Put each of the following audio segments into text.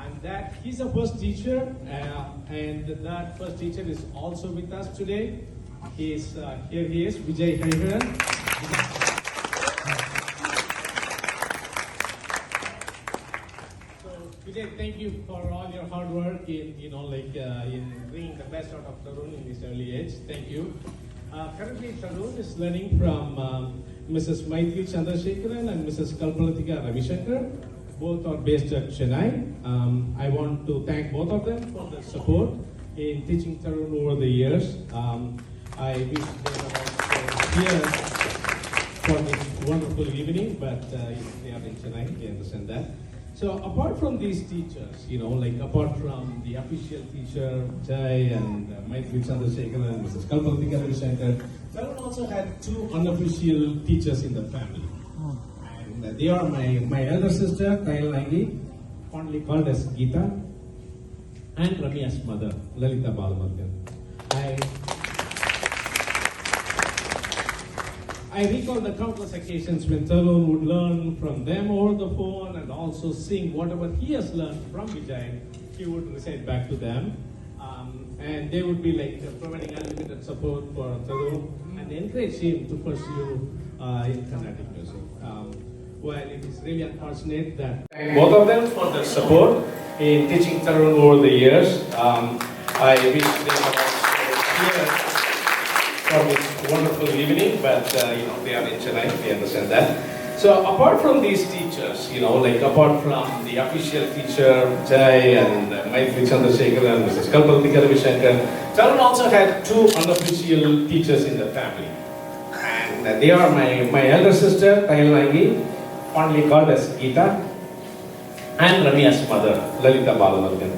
and that he's a first teacher, and that first teacher is also with us today. Here he is, Vijay Hariharan. So Vijay, thank you for all your hard work in bringing the best out of Taarun in this early age. Thank you. Currently, Taarun is learning from Mrs. Mythili Chandrasekaran and Mrs. Kalpalathika Ravishankar. Both are based at Chennai. I want to thank both of them for the support in teaching Taarun over the years. I wish they were also here for this wonderful evening, but they are in Chennai, we understand that. So apart from these teachers, apart from the official teacher, Thaye and Mythili Chandrasekaran and Mrs. Kalpalathika Ravishankar, Taarun also had two unofficial teachers in the family. And they are my elder sister, Thaye, fondly called as Geeta, and Ramia's mother, Lalita Balamargan. I recall the countless occasions when Taarun would learn from them over the phone and also sing whatever he has learned from Vijay. He would recite back to them. And they would be providing unlimited support for Taarun and encourage him to pursue in Carnatic music. Well, it is really unfortunate that both of them for their support in teaching Taarun over the years. I wish they were also here for this wonderful evening, but they are in Chennai, we understand that. So apart from these teachers, apart from the official teacher, Vijay and Mythili Chandrasekaran and Mrs. Kalpalathika Ravishankar, Taarun also had two unofficial teachers in the family. And they are my elder sister, Thaye, fondly called as Geeta, and Ramia's mother, Lalita Balamargan.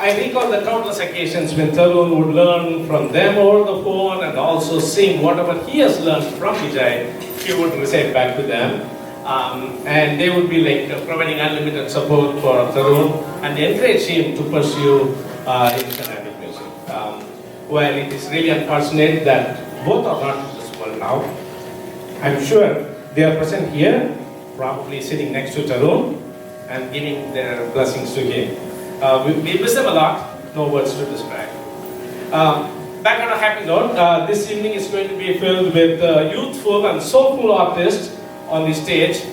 I recall the countless occasions when Taarun would learn from them over the phone and also sing whatever he has learned from Vijay. He would recite back to them. And they would be providing unlimited support for Taarun and encourage him to pursue in Carnatic music. Well, it is really unfortunate that both are not in this world now. I'm sure they are present here, probably sitting next to Taarun and giving their blessings to him. We miss them a lot, no words to describe. Back on a happy note, this evening is going to be filled with youthful and soulful artists on the stage.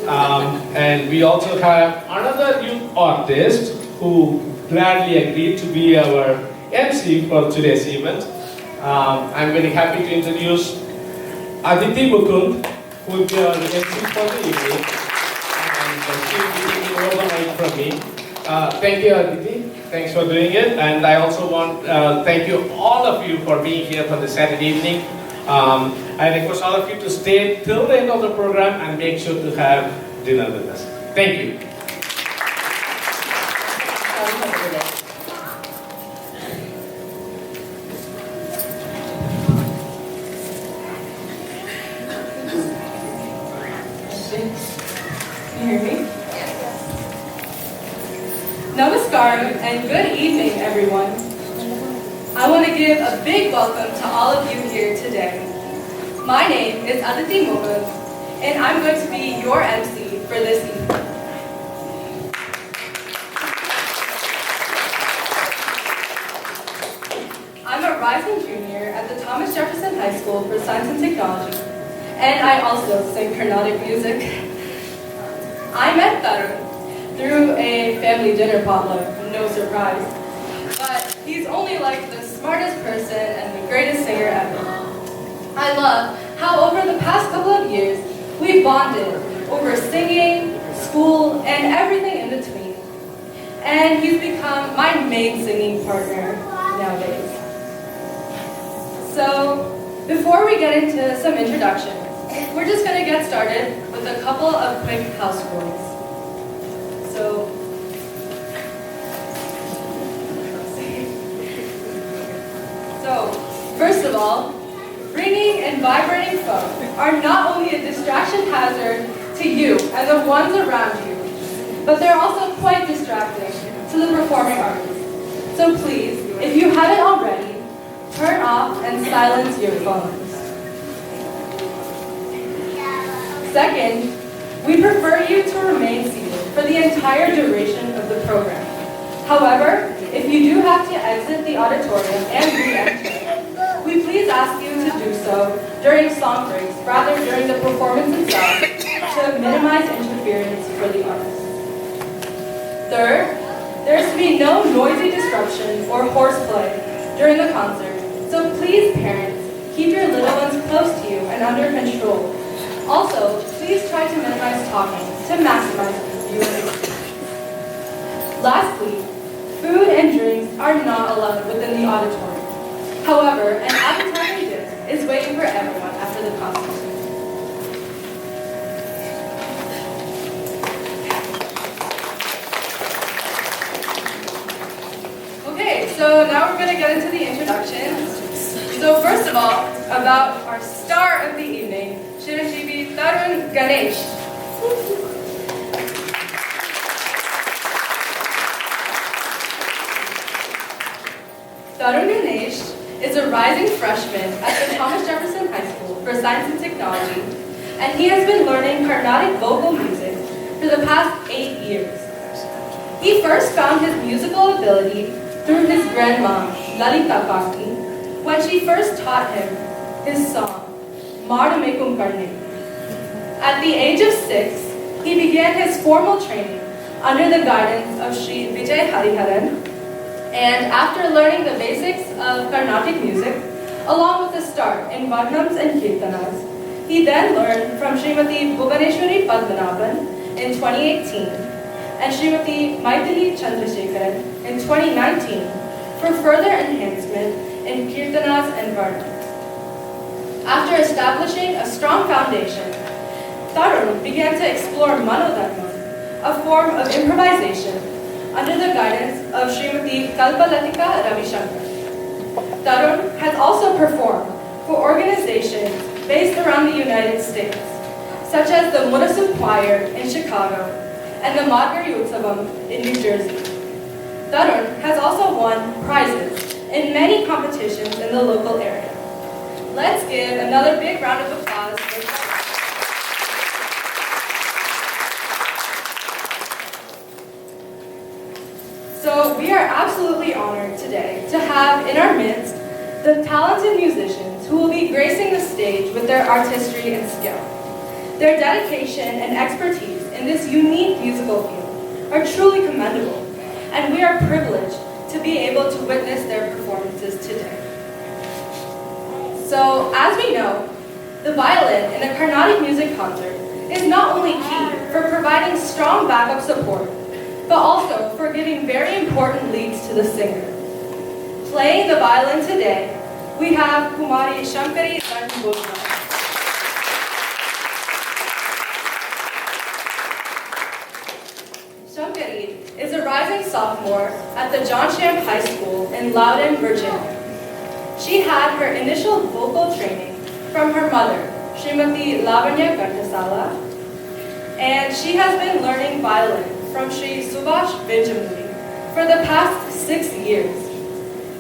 And we also have another youth artist who gladly agreed to be our MC for today's event. I'm very happy to introduce Adhiti Mukund, who will be our MC for the evening. And she will be taking over the mic from me. Thank you, Adhiti. Thanks for doing it. And I also want to thank you, all of you, for being here for the Saturday evening. I request all of you to stay till the end of the program and make sure to have dinner with us. Thank you. Can you hear me? Namaskar and good evening, everyone. I want to give a big welcome to all of you here today. My name is Adhiti Mukund, and I'm going to be your MC for this evening. I'm a rising junior at the Thomas Jefferson High School for Science and Technology, and I also sing Carnatic music. I met Taarun through a family dinner potluck, no surprise. But he's only the smartest person and the greatest singer ever. I love how over the past couple of years, we've bonded over singing, school, and everything in between. And he's become my main singing partner nowadays. So, before we get into some introductions, we're just going to get started with a couple of quick house rules. So, first of all, ringing and vibrating phones are not only a distraction hazard to you and the ones around you, but they're also quite distracting to the performing artist. So please, if you haven't already, turn off and silence your phones. Second, We prefer you to remain seated for the entire duration of the program. However, if you do have to exit the auditorium and re-enter, we please ask you to do so during song breaks rather during the performance itself to minimize interference for the artists. Third, there is to be no noisy disruption or horseplay during the concert, so please parents, keep your little ones close to you and under control. Also, please try to minimize talking to maximize viewing experience. Lastly, food and drinks are not allowed within the auditorium. However, an appetizing dish is waiting for everyone after the concert. Okay, so now we're going to get into the introductions. So first of all, about our star of the evening, Chiranjeevi Taarun Ganesh. Taarun Ganesh is a rising freshman at the Thomas Jefferson High School for Science and Technology, and he has been learning Carnatic vocal music for the past 8 years. He first found his musical ability through his grandma, Lalita Kaki, when she first taught him his song, Maadamekum Karne. At the age of 6, he began his formal training under the guidance of Sri Vijay Hariharan, and after learning the basics of Carnatic music, along with a start in Vadnams and Kirtanas, he then learned from Srimati Bhuvaneshwari Padmanabhan in 2018 and Srimati Mythili Chandrasekaran in 2019 for further enhancement in Kirtanas and Varnas. After establishing a strong foundation, Taarun began to explore Manodharma, a form of improvisation under the guidance of Srimati Kalpalathika Ravishankar. Taarun has also performed for organizations based around the United States, such as the Municipal Choir in Chicago and the Madhuri Utsavam in New Jersey. Taarun has also won prizes in many competitions in the local area. Let's give another big round of applause for Taarun. So we are absolutely honored today to have in our midst the talented musicians who will be gracing the stage with their artistry and skill. Their dedication and expertise in this unique musical field are truly commendable, and we are privileged to be able to witness their performances today. So, as we know, the violin in a Carnatic music concert is not only key for providing strong backup support, but also for giving very important leads to the singer. Playing the violin today, we have Kumari Samkari Dandibhotla. Samkari is a rising sophomore at the John Champ High School in Loudoun, Virginia. She had her initial vocal training from her mother, Srimati Lavanya Ghantesala, and she has been learning violin from Sri Subhash Vijay for the past 6 years.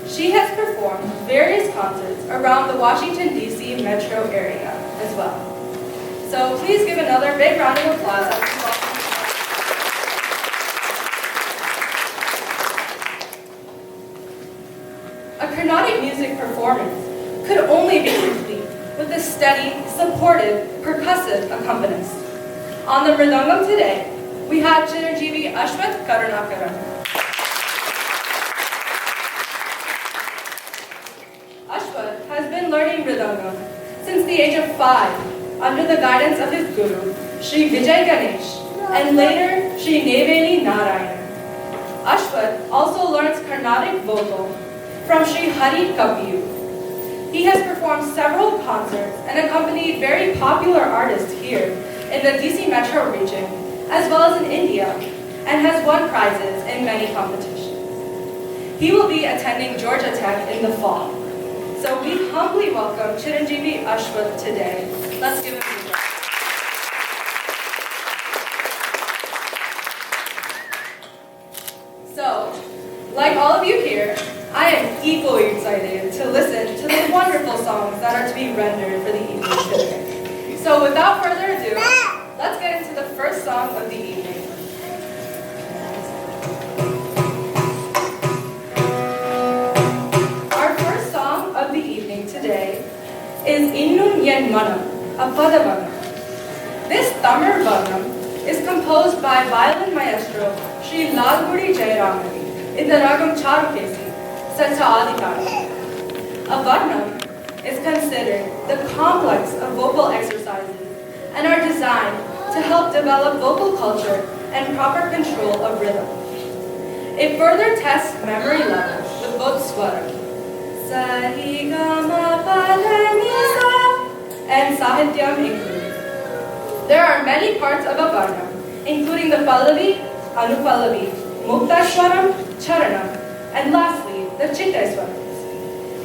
She has performed various concerts around the Washington, D.C. metro area as well. So please give another big round of applause as we welcome. A Carnatic music performance could only be complete with a steady, supportive, percussive accompanist. On the Mridangam today, we have Chiranjeevi Ashwath Karunakaram. Ashwath has been learning Mridangam since the age of 5 under the guidance of his guru, Sri Vijay Ganesh, and later Sri Neyveli Narayan. Ashwath also learns Carnatic vocal from Sri Hari Kapiyu. He has performed several concerts and accompanied very popular artists here in the DC metro region, as well as in India, and has won prizes in many competitions. He will be attending Georgia Tech in the fall. So we humbly welcome Chiranjeevi Ashwath today. Let's give him a round. So, like all of you here, I am equally excited to listen to the wonderful songs that are to be rendered for the evening today. So without further ado, let's get into the first song of the evening. Our first song of the evening today is Innum En Manam, a Padavanam. This Tamil Varnam is composed by violin maestro Sri Lalgudi Jayaraman in the Ragam Charukesi, set to Aadi Kondar. A Varnam is considered the complex of vocal exercises and are designed to help develop vocal culture and proper control of rhythm. It further tests memory levels with both swaram, sa, hi, ga, ma, pa, la, ni, sa, and sahityam included. There are many parts of a varnam, including the pallavi, anupallavi, muktashwaram, charanam, and lastly, the chittaiswarams.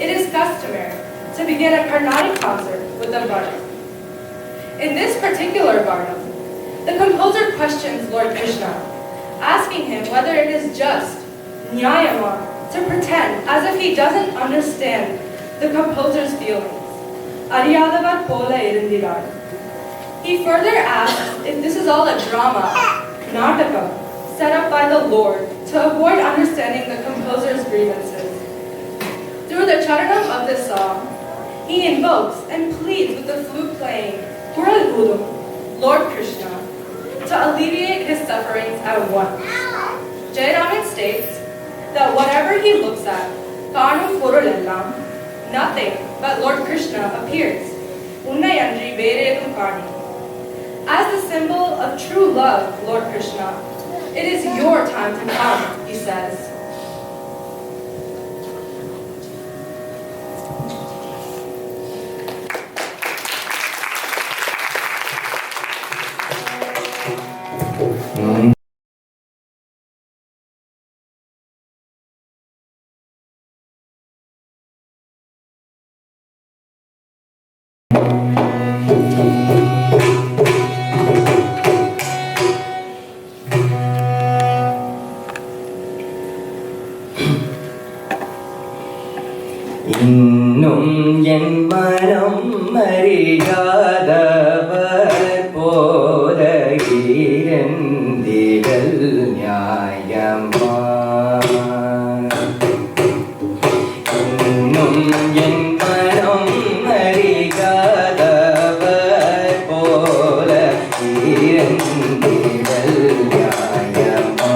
It is customary to begin a Carnatic concert with a varnam. In this particular varnam, the composer questions Lord Krishna, asking him whether it is just, nyayama, to pretend as if he doesn't understand the composer's feelings. Ariyadavar pola irundirar. He further asks if this is all a drama, nataka, set up by the Lord to avoid understanding the composer's grievances. Through the charanam of this song, he invokes and pleads with the flute-playing Kural Guru, Lord Krishna, to alleviate his sufferings at once. Jayaraman states that whatever he looks at, Kanum Purulellam, nothing but Lord Krishna appears. Unnayandri Veredum Kani. As the symbol of true love, Lord Krishna, it is your time to come, he says. Innum En Manam Ariyadavar Pola Irundidal Nyayama. Innum En Manam Ariyadavar Pola Irundidal Nyayama.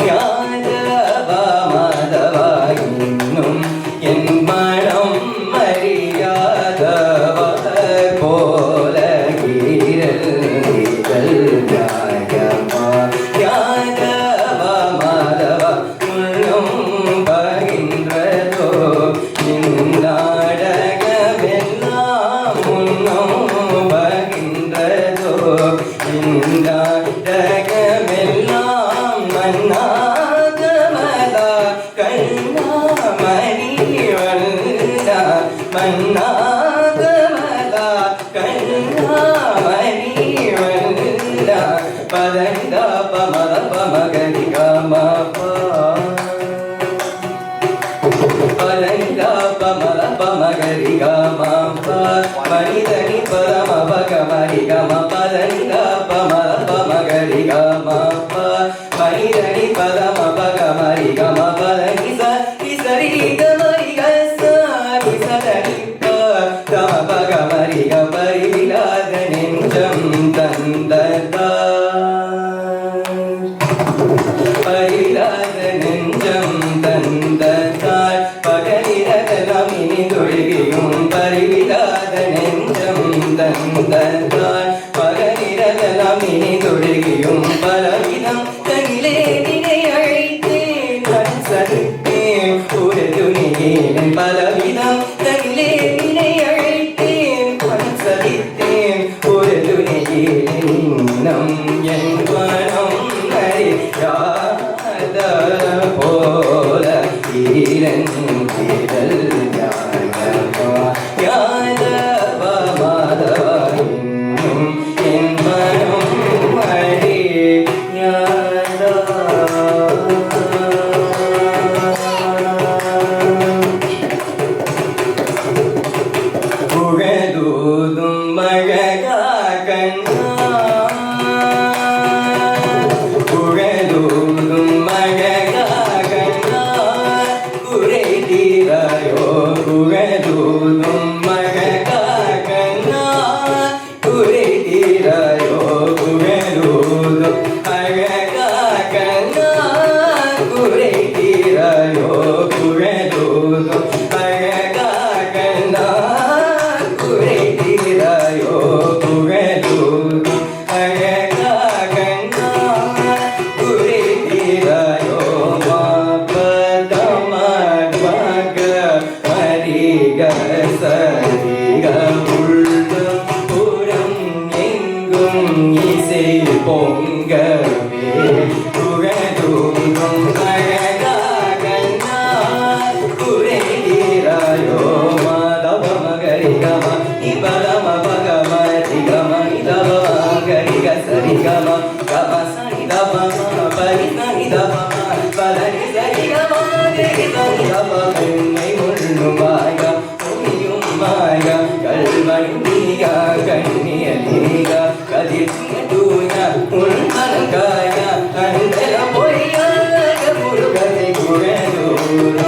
Yadava Madhava Innum En Manam Ariyadavar Pola Irundidal Nyayama. Yadava Madhava Mullum Bahindratho Nindadagamella Mullum Bahindratho Nindadagamella Mannagamala Kallamani Valla Mannagamala Kallamani Valla Padanda Pamada Pamagarika Mapa Padanda Pamada Pamagarika Mapa Manidani Padama Bhagamarika Mapa Padanda Pamada Pamagarika Mapa Manidani Padama Bhagamarika Mapa Nisa Isari Gamarika Sa Nisadanipa Tama Bhagamarika Parivilada Ninjam Tandata Parivilada Ninjam Tandata Pagalirada Lamini Durigiyum Parivilada Ninjam Tandata Pagalirada Lamini Durigiyum Paravidam Tagile Dine Aithen Hansathen Ureduniyen Paravidam Tagile Dine Aithen Hansathen Ureduniyen Innum En Manam Ariyadavar Pola Irundidal Nyayama. Yadava Madhava Innum En Manam Ariyadavar Pugadudum Magaga Kanna பொங்கவே புகழூரும் அழகாகண்ணா புரைகிறாயோ Madhava மகரிகம இபலம பகம திகம இதவ மகரிக சரிகம கம சரிதம பரிதனிதம பலனி சரிகம திரிதனிதம என்னை முள்ளுமாய பொய்யும் மாய கல்வண்டிய கண்ணியலிக கதிர்தூய உள்மனங்காய அன்பெல பொய்யாக முருகனை குழலூரும்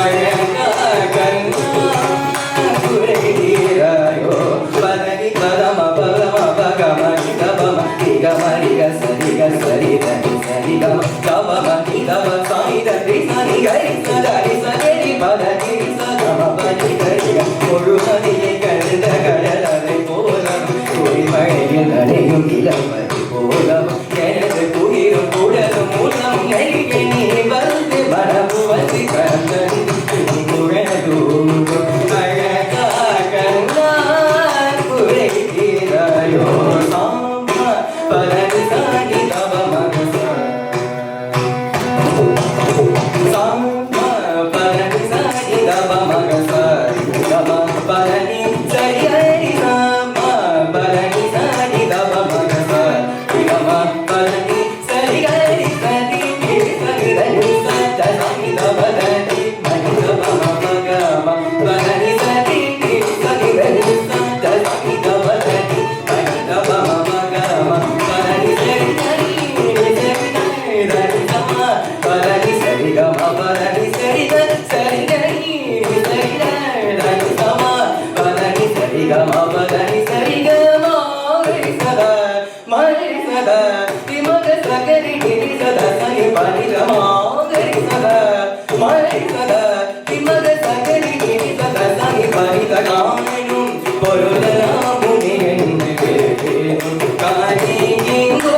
அழகா கண்ணா குறைகிறாயோ பதனி பதம பதம பகம நிதபம திகமரிக சரிக சரிதனி சரிகம கவம நிதவ சாயிதரி சனி கரி சதரி சகரி பதனி சகம பதி கரிக முழுமதியை கண்ட கடலரை போலம் குடிமழையில் நனையும் இளமதி போலம் எனது புகிரும் குடலும் மூலம் நெருங்கி நீ வந்து மனபுவதி கந்தன் குழலூரும் அழகா கண்ணா குறைகிறாயோ சாமா பலனி சாணி தவ மகசா சாமா பலனி சாணி தவ மகசா தவ பலனி சரி ஹரி சாமா பலனி சாணி தவ மகசா தவ பலனி சரி ஹரி சரி சரி சரி சரி தவ தனி மணி தவ மகம பலனி சரி சரி சரி சரி தவ தனி மணி தவ மகம பலனி சரி சரி சரி தவ பலனி சரி கம பலனி சரி சரி சரி சரி தவ பலனி சரி கம பலனி சரி கம சதா மரி சதா திமக சகரி கிரி சதா சனி பனி கம சதா மரி சதா திமக சகரி கிரி சதா சனி பனி தகானும் பொருளாமுனி என்று கேட்டேனும் காணி எங்கோ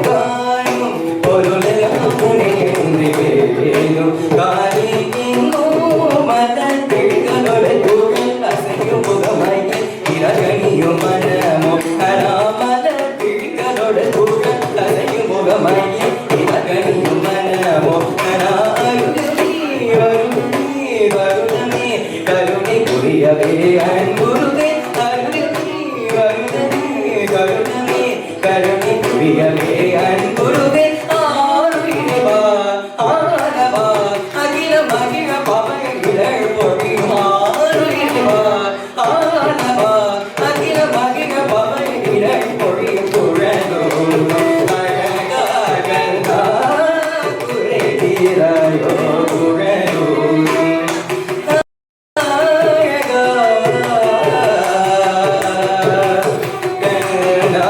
காணும் பொருளாமுனி என்று கேட்டேனும் காணி எங்கோ மதன் பிடிகளோடு கூறல் அசையும் முகமையில் இரகணியும் மனமோ அனாமத பிடிகளோடு கூறல் அசையும் முகமையில் இரகணியும் மனமோ அருளமே வருணமே கருணை புரியவே அன்புருகே அருளமே வருணமே கருணமே கருணை புரியவே அன்புருகே ஆருயிரவா ஆரவா அகில மகிழ பவனிகள் பொழியும் ஆருயிரவா ஆரவா அகில மகிழ பவனிகள் பொழியும் குழலூரும் அழகா கண்ணா குறைகிறாயோ குழலூரும் அழகா கண்ணா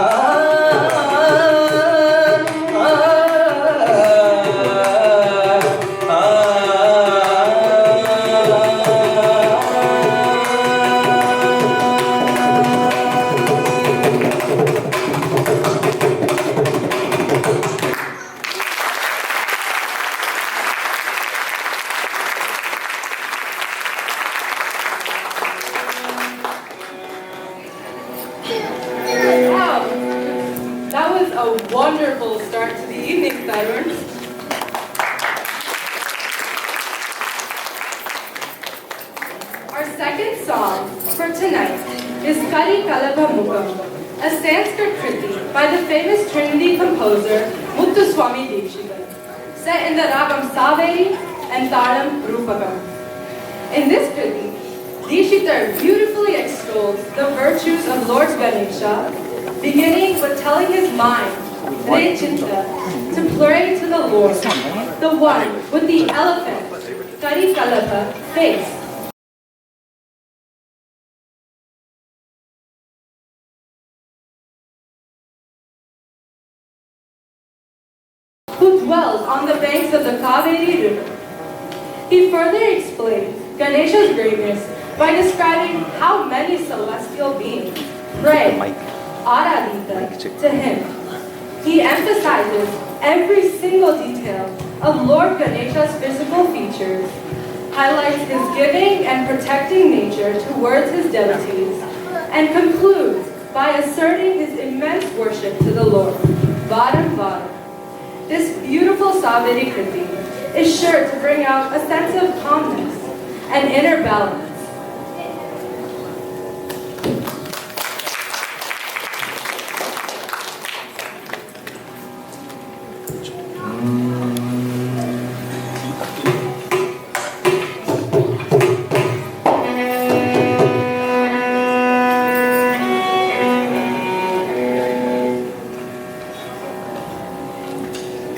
Wow, that was a wonderful start to the evening, Taarun. Our second song for tonight is Kari Kalabha Mukham, a Sanskrit kriti by the famous Trinity composer Muthuswami Dikshita, set in the ragam Saveri and Taram Rupakam. In this kriti, Dikshita beautifully extols the virtues of Lord Ganesha, beginning with telling his mind, Recital, to pray to the Lord, the one with the elephant, Kari Kalabha, face. Who dwells on the banks of the Kaveri River. He further explains Ganesha's greatness by describing how many celestial beings pray Aradita to him. He emphasizes every single detail of Lord Ganesha's physical features, highlights his giving and protecting nature towards his devotees, and concludes by asserting his immense worship to the Lord, Varam Varam. This beautiful Saveri Kriti is sure to bring out a sense of calmness and inner balance.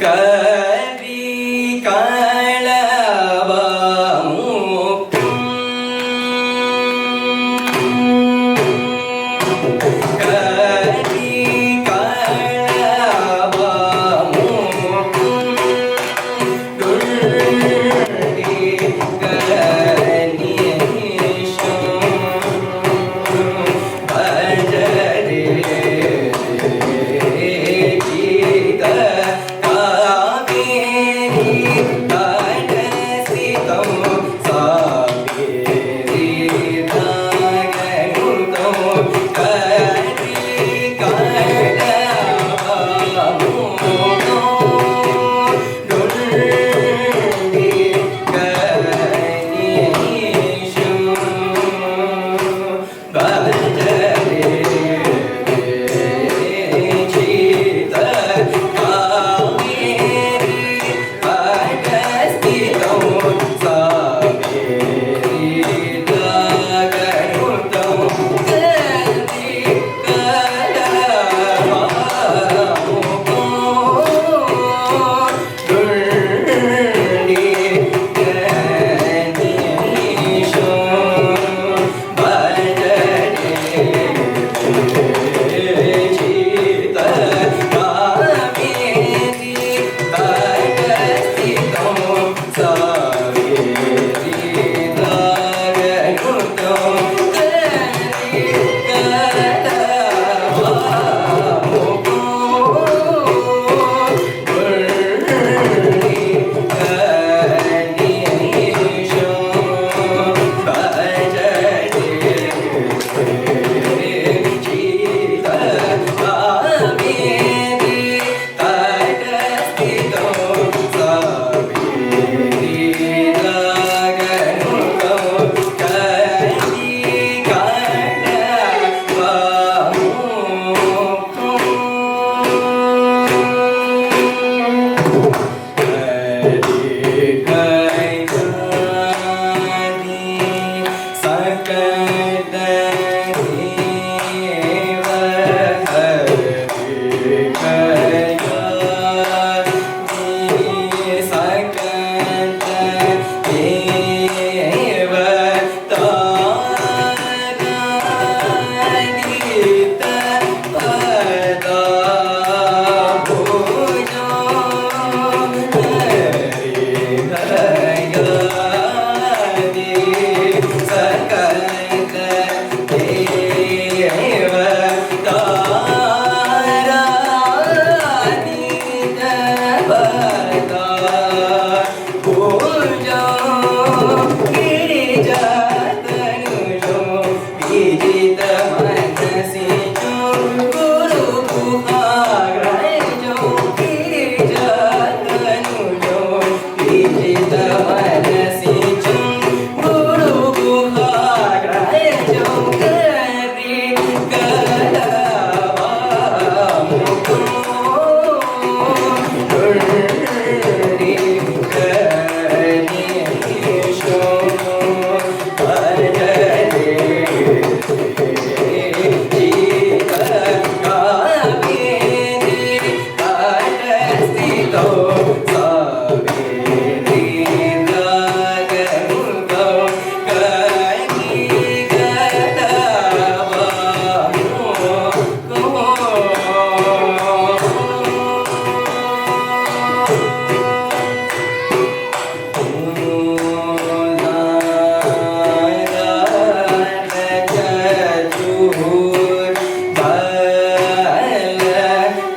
Kari Kalabha Mukham, Kari Kalabha Mukham, Ganesh,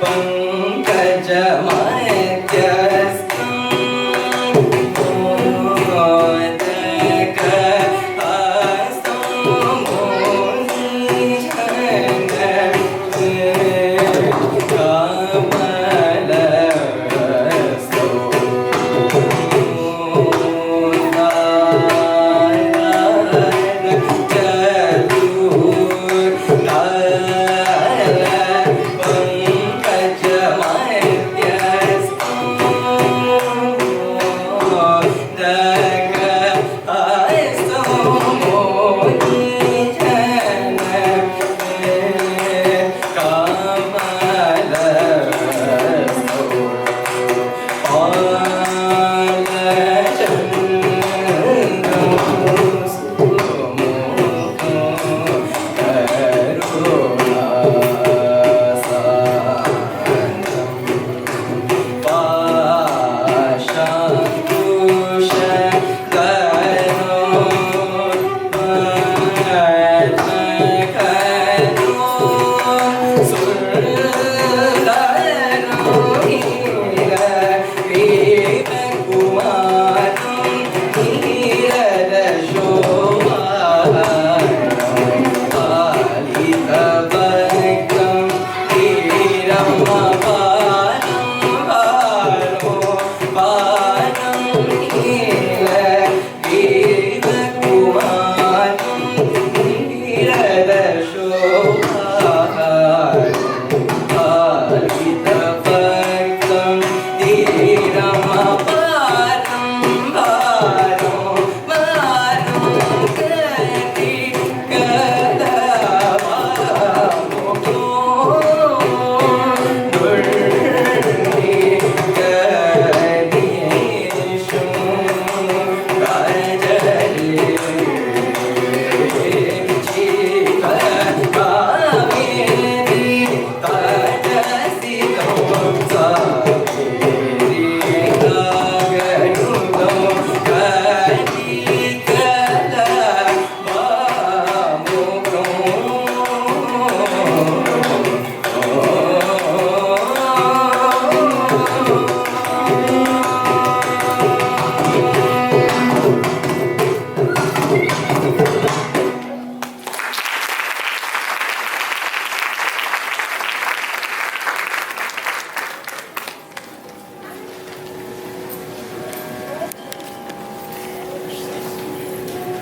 Pankaj Madhya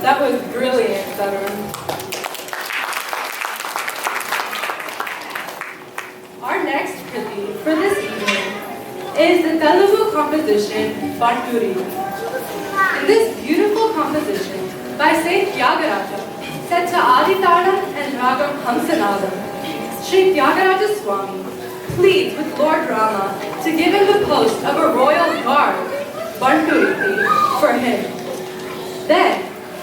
That was brilliant, Taarun. Our next Kriti for this evening is the Telugu composition Bantureethi. In this beautiful composition by Saint Tyagaraja, set to Adi Taarun and Ragam Hamsanadam, Sri Tyagaraja Swami pleads with Lord Rama to give him the post of a royal guard, Bantureethi, for him. Then,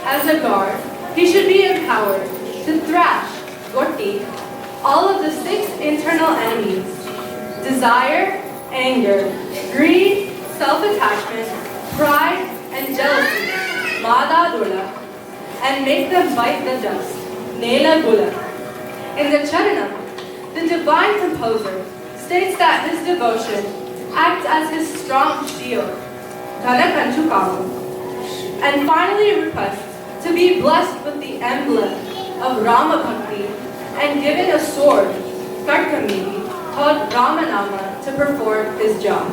as a guard, he should be empowered to thrash, Gotti, all of the 6 internal enemies: desire, anger, greed, self-attachment, pride, and jealousy, Mada Dula, and make them bite the dust, Nela Gula. In the Charanam, the divine composer states that his devotion acts as his strong shield, Dhanakanchukamu, and finally requests to be blessed with the emblem of Rama Bhakti and given a sword, Karkamini, called Ramanama, to perform his job.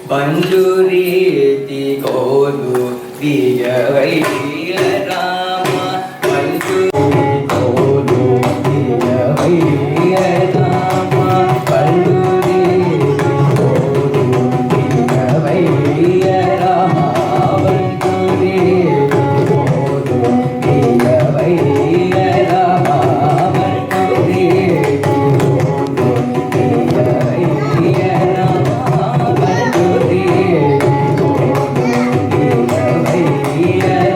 Bantureethi kodu Vijay Rama, Bantureethi kodu Vijay Rama, Bantureethi kodu Vijay Rama, Bantureethi kodu Vijay Rama, Bantureethi kodu Vijay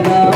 Rama.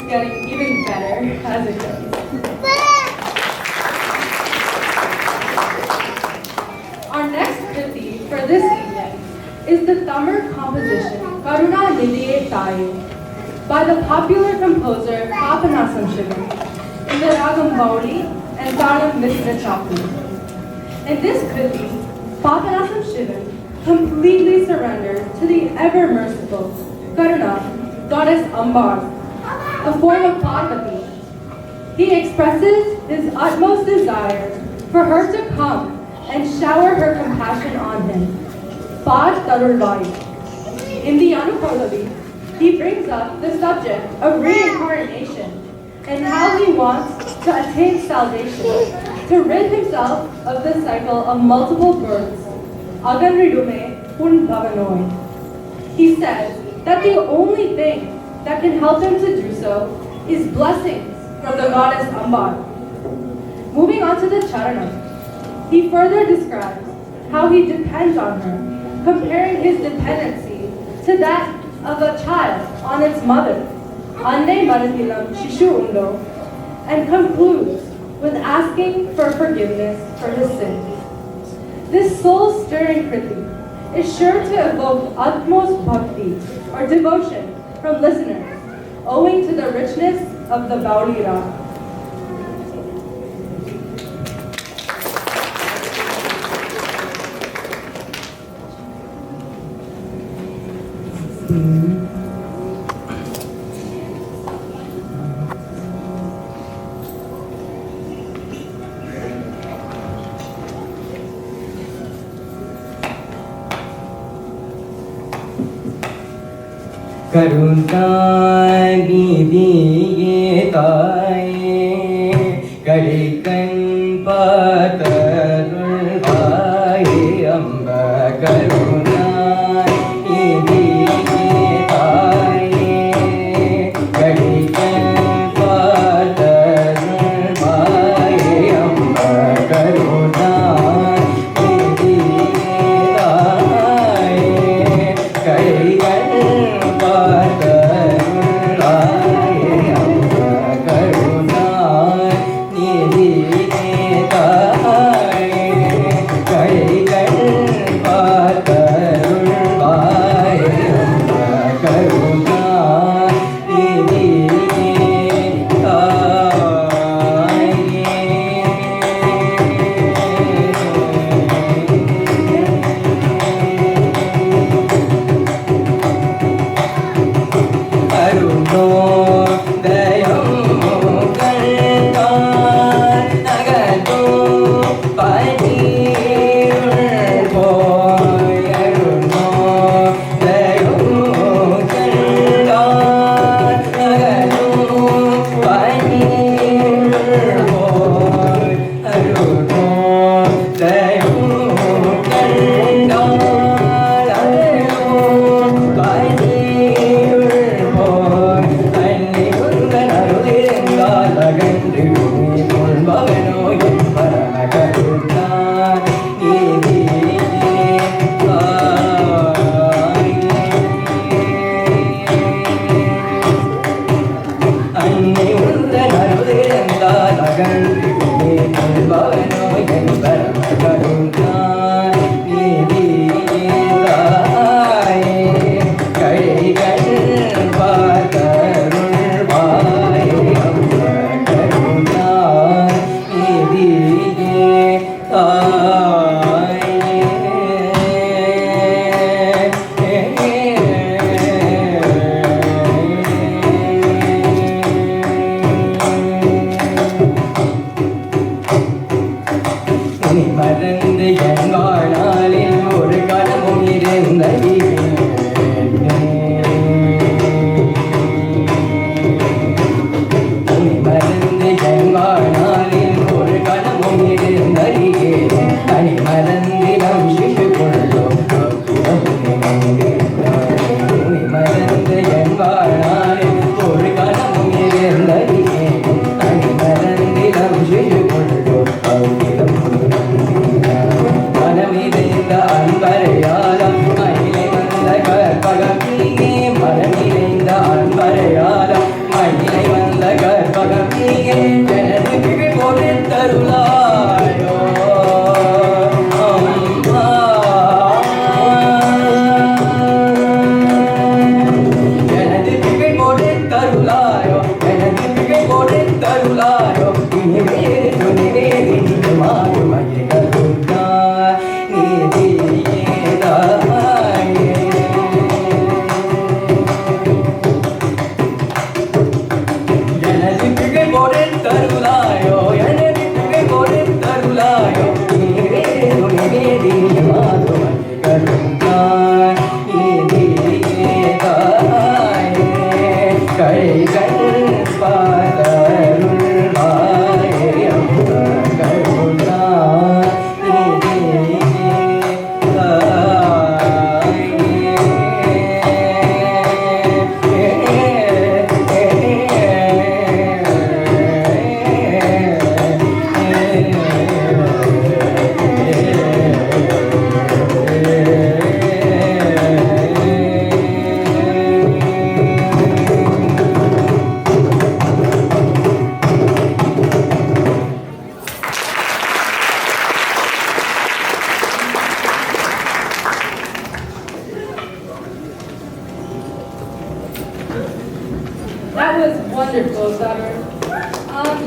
getting even better as it goes. Our next kriti for this evening is the Tamil composition Karuna Nidhiye Thaye by the popular composer Papanasam Shivam in the Ragam Bauli and Talam Mitra Chapter. In this kriti, Papanasam Shivam completely surrendered to the ever-merciful Karuna, goddess Ambar, a form of Parvati. He expresses his utmost desire for her to come and shower her compassion on him. Pad Tarulai. In the Anupallavi, he brings up the subject of reincarnation and how he wants to attain salvation, to rid himself of the cycle of multiple births. Agan ridume pun bhavanoi. He says that the only thing that can help him to do so is blessings from the goddess Ambar. Moving on to the Charanam, he further describes how he depends on her, comparing his dependency to that of a child on its mother, Anne Maratilam Shishu Undo, and concludes with asking for forgiveness for his sins. This soul-stirring kriti is sure to evoke utmost bhakti or devotion from listeners, owing to the richness of the Bauli Raga. Karuna Nidhiye Thaye Karikan Patarul Bhaye Amba Karuna Nidhiye Thaye Karikan Patarul Bhaye Amba Karuna Nidhiye Thaye Karikan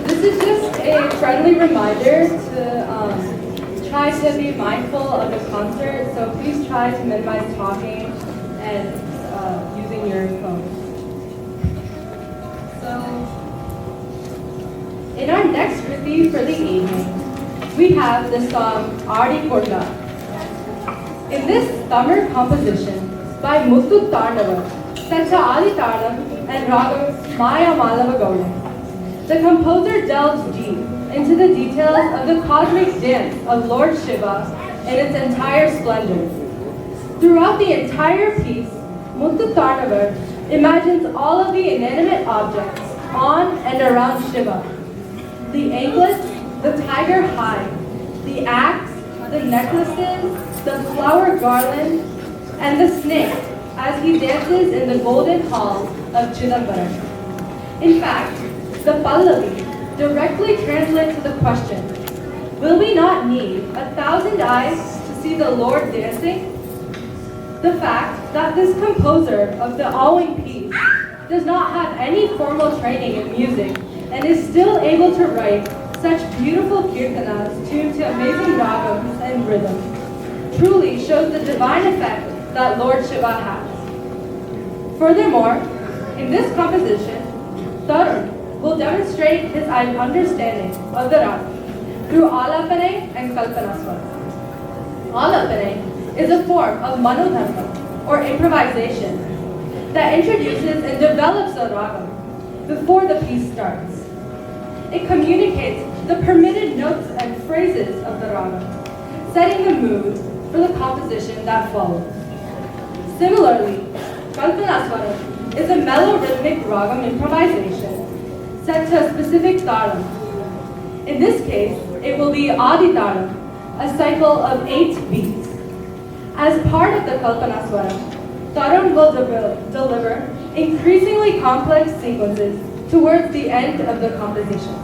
This is just a friendly reminder to try to be mindful of the concert, so please try to minimize talking and using your phone. So, in our next Kriti for the evening, we have the song Aadi Kondar. In this Tamil composition by Muthu Tarnava, set to Adi Tarnam and Ragam Maya Malava Gaudan, the composer delves deep into the details of the cosmic dance of Lord Shiva in its entire splendor. Throughout the entire piece, Muthu Tarnava imagines all of the inanimate objects on and around Shiva. The anklets, the tiger hide, the axe, the necklaces, the flower garland, and the snake as he dances in the golden halls of Chidambaram. In fact, the Pallavi directly translates to the question, will we not need 1,000 eyes to see the Lord dancing? The fact that this composer of the Awing piece does not have any formal training in music and is still able to write such beautiful kirtanas tuned to amazing ragams and rhythms truly shows the divine effect that Lord Shiva has. Furthermore, in this composition, Taarun will demonstrate his understanding of the rag through Alapane and Kalpanaswara. Alapane is a form of manodharma, or improvisation, that introduces and develops a ragam before the piece starts. It communicates the permitted notes and phrases of the ragam, setting the mood for the composition that follows. Similarly, Kalpanaswara is a mellow-rhythmic ragam improvisation set to a specific taram. In this case, it will be Adi Taram, a cycle of 8 beats. As part of the Kalpanaswara, Taram will deliver increasingly complex sequences towards the end of the composition.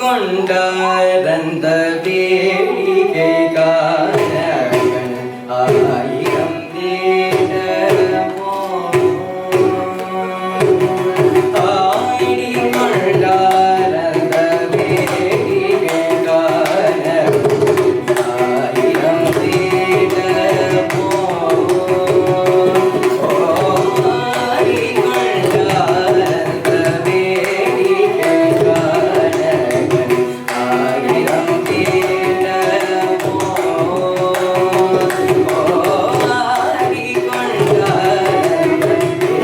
கொண்டாரந்த வேடிக்கை காணகன் ஆயிரம் வேடமோ ஆடி கொண்டாரந்த வேடிக்கை காணகன் ஆயிரம் வேடமோ ஆடி கொண்டாரந்த வேடிக்கை காணகன் ஆயிரம் வேடமோ ஆடி கொண்டாரந்த வேடிக்கை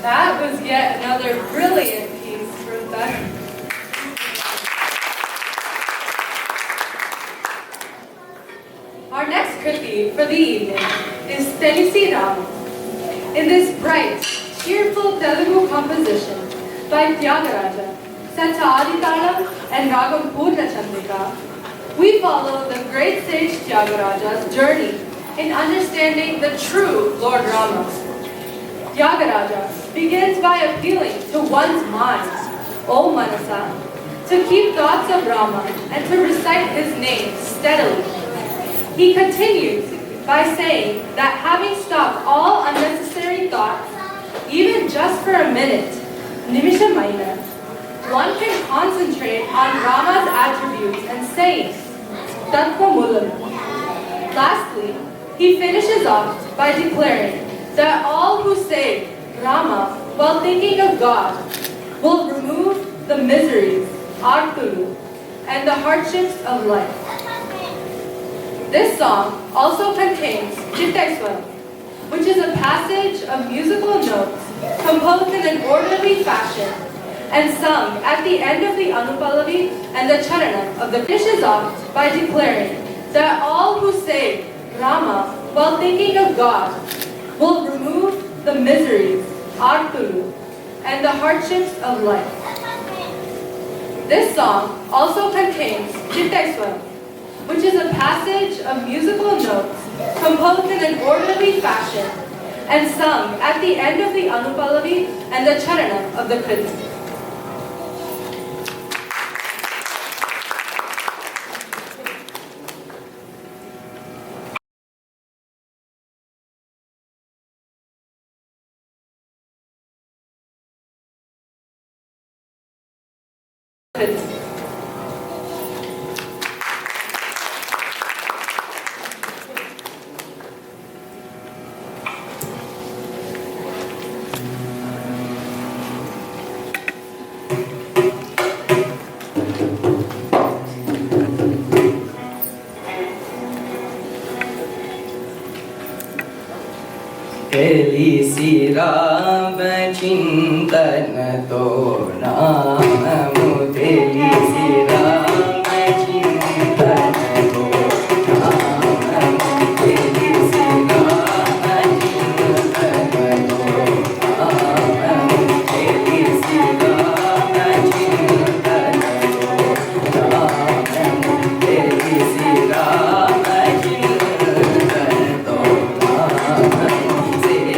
That was yet another brilliant piece for Tarun. Our next Kriti for the evening is Telisi Rama. In this bright, cheerful Telugu composition by Tyagaraja, set to Aadi Kondar and Ragam Purna Chandrika, we follow the great sage Tyagaraja's journey in understanding the true Lord Rama. Tyagaraja begins by appealing to one's mind, O Manasa, to keep thoughts of Rama and to recite his name steadily. He continues by saying that having stopped all unnecessary thoughts, even just for a minute, Nimishamaina, one can concentrate on Rama's attributes and sayings, Tattva Mulam. Lastly, he finishes off by declaring that all who say Rama while thinking of God will remove the miseries, Artulu, and the hardships of life. This song also contains Chittaiswaram, which is a passage of musical notes composed in an orderly fashion and sung at the end of the Anupallavi and the Charana of the finishes off by declaring that all who say Rama while thinking of God will remove the miseries, Artulu, and the hardships of life. This song also contains Chittaiswaram, which is a passage of musical notes composed in an orderly fashion and sung at the end of the Anupallavi and the Charana of the Kriti. Telisi Rama Chintana To Namamu Telisi Rama Chintana To Namamu Telisi Rama Chintana To Namamu Telisi Rama Chintana To Namamu Telisi Rama Chintana To Namamu Telisi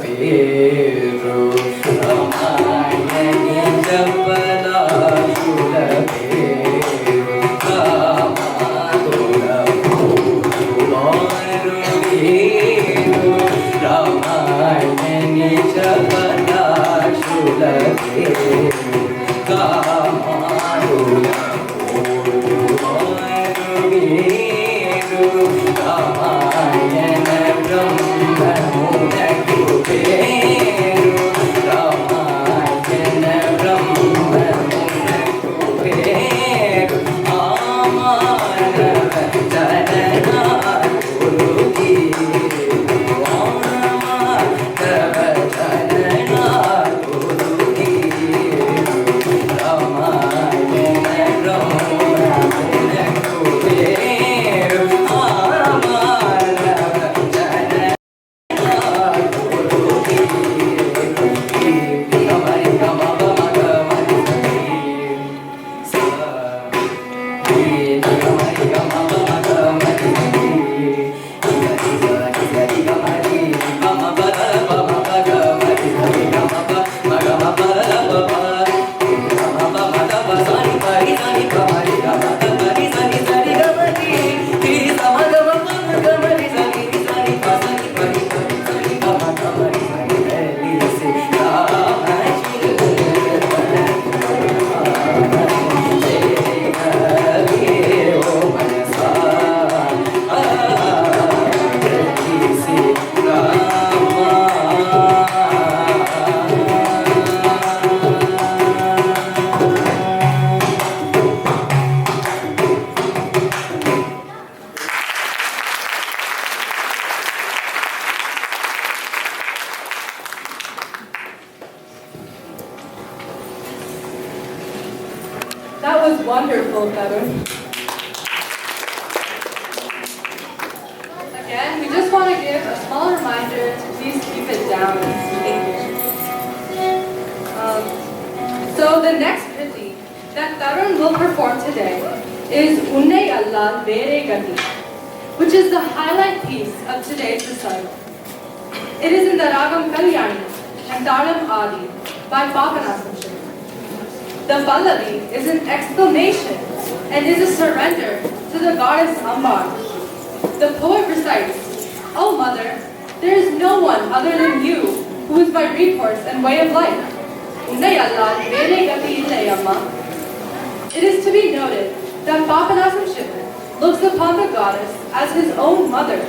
पेरु रामायण जपला शुल पेरु कामातुल मारु पेरु रामायण जपला शुल पेरु कामातुल मारु पेरु Ramayana That was wonderful, Tarun. Again, we just want to give a small reminder to please keep it down. Thank you. So the next kriti that Tarun will perform today is Unne Allah Vere Gati, which is the highlight piece of today's recital. It is in the Ragam Kalyani and Taram Adi by Padmanabhan. The Pallavi is an exclamation and is a surrender to the goddess Amba. The poet recites, "O Mother, there is no one other than you who is my recourse and way of life. It is to be noted that Padmanabhan looks upon the goddess as his own mother,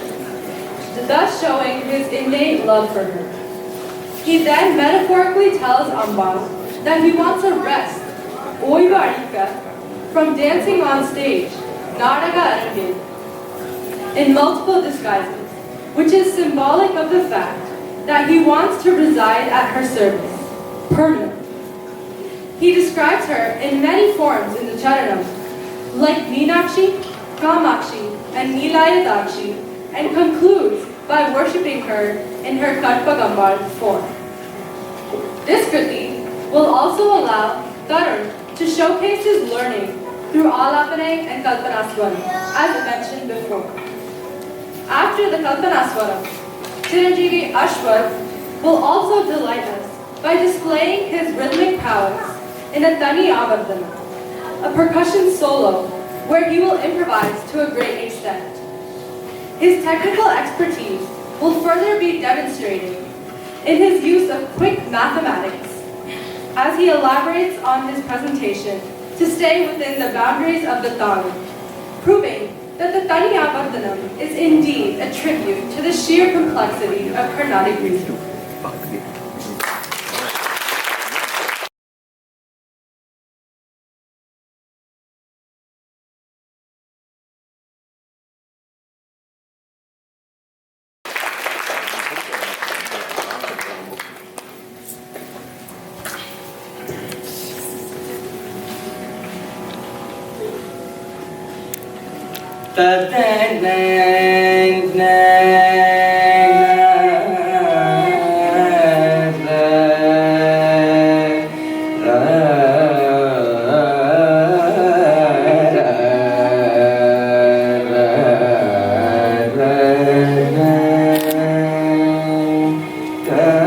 thus showing his innate love for her. He then metaphorically tells Amba that he wants a rest, from dancing on stage, in multiple disguises, which is symbolic of the fact that he wants to reside at her service, permanently. He describes her in many forms in the Charanam, like Meenakshi, Kamakshi, and Nilayadakshi, and concludes by worshipping her in her Katpagambar form. This kriti will also allow Tarun to showcase his learning through Alapane and Kalpanaswaram, as mentioned before. After the Kalpanaswaram, Chiranjeevi Ashwath will also delight us by displaying his rhythmic prowess in a Tani Avardhana, a percussion solo where he will improvise to a great extent. His technical expertise will further be demonstrated in his use of quick mathematics as he elaborates on his presentation to stay within the boundaries of the Talu, proving that the Tani Avardhanam is indeed a tribute to the sheer complexity of Carnatic music. Ta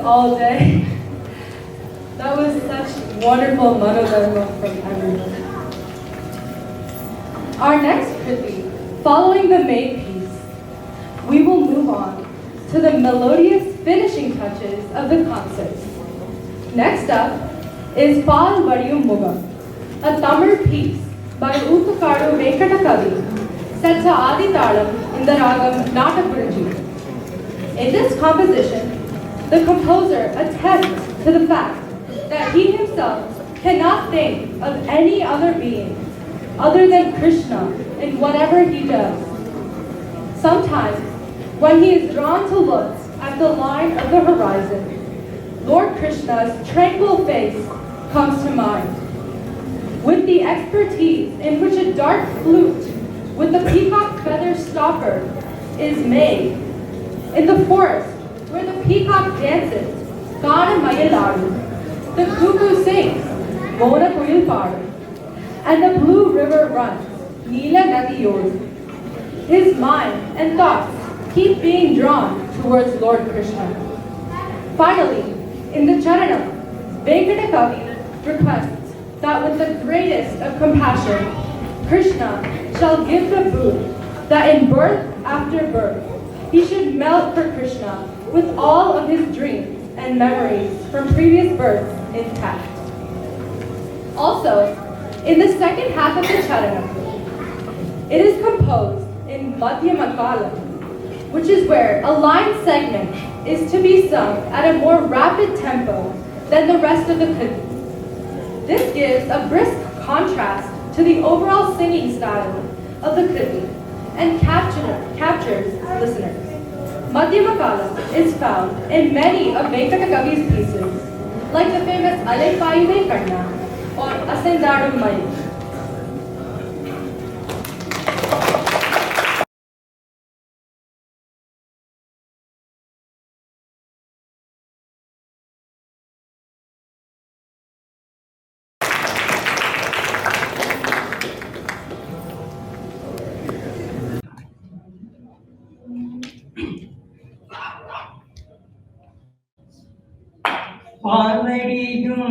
all day. That was such wonderful manodharma from everyone. Our next Kriti, following the main piece, we will move on to the melodious finishing touches of the concert. Next up is Pal Vadiyum Mukham, a Tamil piece by Oothukadu Venkata Kavi, set to Adi Talam in the ragam Natapuranji. In this composition, the composer attests to the fact that he himself cannot think of any other being other than Krishna in whatever he does. Sometimes, when he is drawn to look at the line of the horizon, Lord Krishna's tranquil face comes to mind. With the expertise in which a dark flute with the peacock feather stopper is made, in the forest where the peacock dances, Gana Mayaladu, the cuckoo sings, Mona Kuyil Paadu, and the blue river runs, Neela Nadiyodu. His mind and thoughts keep being drawn towards Lord Krishna. Finally, in the Charanam, Venkata Kavi requests that with the greatest of compassion, Krishna shall give the boon that in birth after birth, he should melt for Krishna with all of his dreams and memories from previous births intact. Also, in the second half of the Charanam, it is composed in Madhyamakala, which is where a line segment is to be sung at a more rapid tempo than the rest of the Kriti. This gives a brisk contrast to the overall singing style of the Kriti and captures listeners. Madhyamakala is found in many of Venkata Kavi's pieces, like the famous Alaipayuve Kanna or Asendadum Mai. பார்வடியும்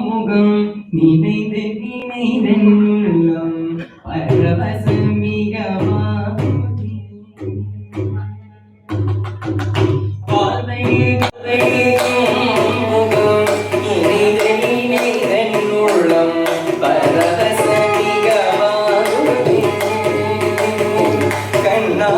முகம் நினைந்து நினைதென்னுள்ளம் பரவசமிகமாகுதே. பார்வடியும் முகம் நினைந்து நினைதென்னுள்ளம் பரவசமிகமாகுதே. கண்ணா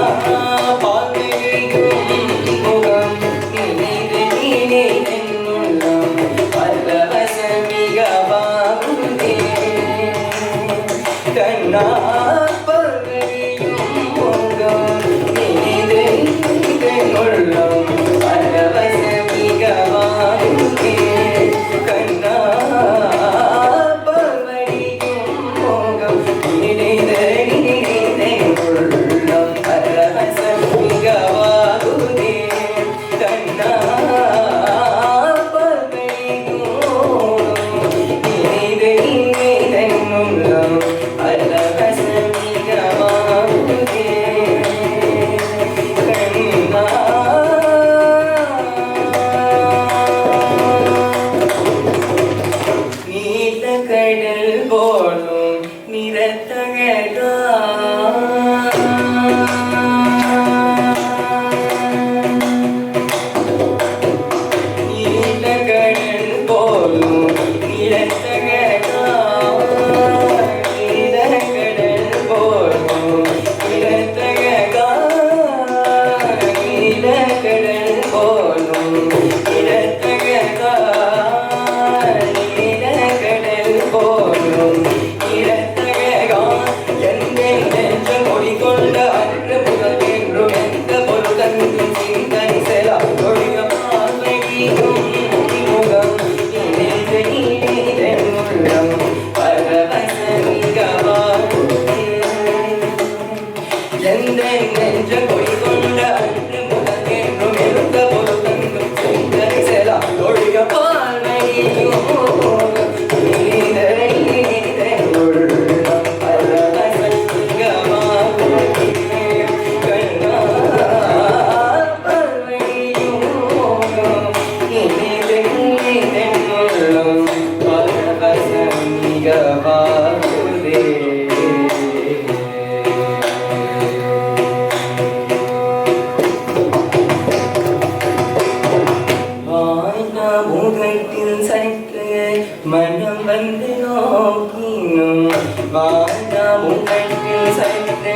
முகத்தில் சற்று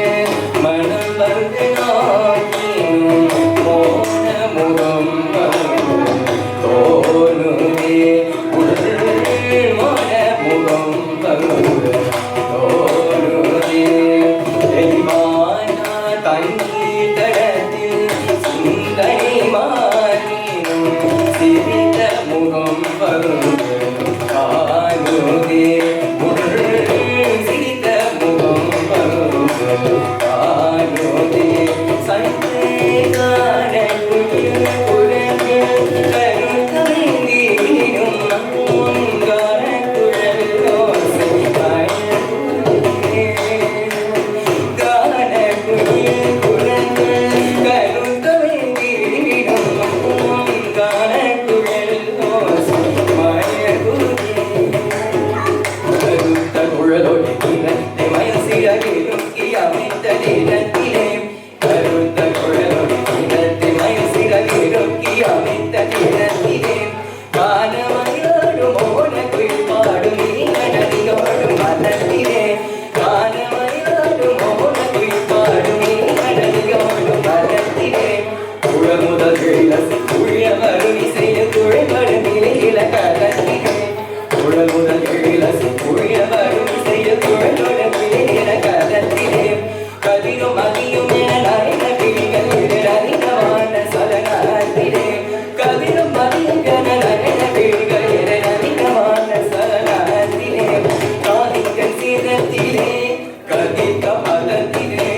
மனம் வந்து நோக்கினும் மோன முகம் தோணுதே உடல் மோன முகம் தோணுதே தெய்வான தண்ணீர் தடத்தில் சிந்தனை மாறினும் சிரித்த முகம் காணுதே சிரித்த முகம் காணுதே சற்றே காண குரல் கருத்தந்தியும் காண குரல் ஓசை காண குரல் கருத்தந்தியும் காண குரல் ஓசை கருத்த குழலோடு கிணத்தை மயில் சிறகிலும் அமைத்த நேரத்திலே கருத்த குழலோடு கிணத்தை மயில் சிறகிலும் அமைத்த நேரத்திலே காணமயோடும் மோன குயில்பாடும் நீங்கடலியோடும் மனத்திலே காணமயோடும் மோன குயில்பாடும் நீங்கடலியோடும் மனத்திலே குழமுதல் கிழசி குழிய வருணி செய்ய குழைபடும் நிலையில கலத்திலே குழல் முதல் கிழசி குழிய வருணி செய்ய குழலோடும் நிலையில கலத்திலே கதிரும் அதியும் என நரைன கிளிகள் அறிந்தவான சலனத்திலே கதிரும் அதியும் என நரைன கிளிகள் அறிந்தவான சலனத்திலே காதிகள் சீரத்திலே கதித்த பதத்திலே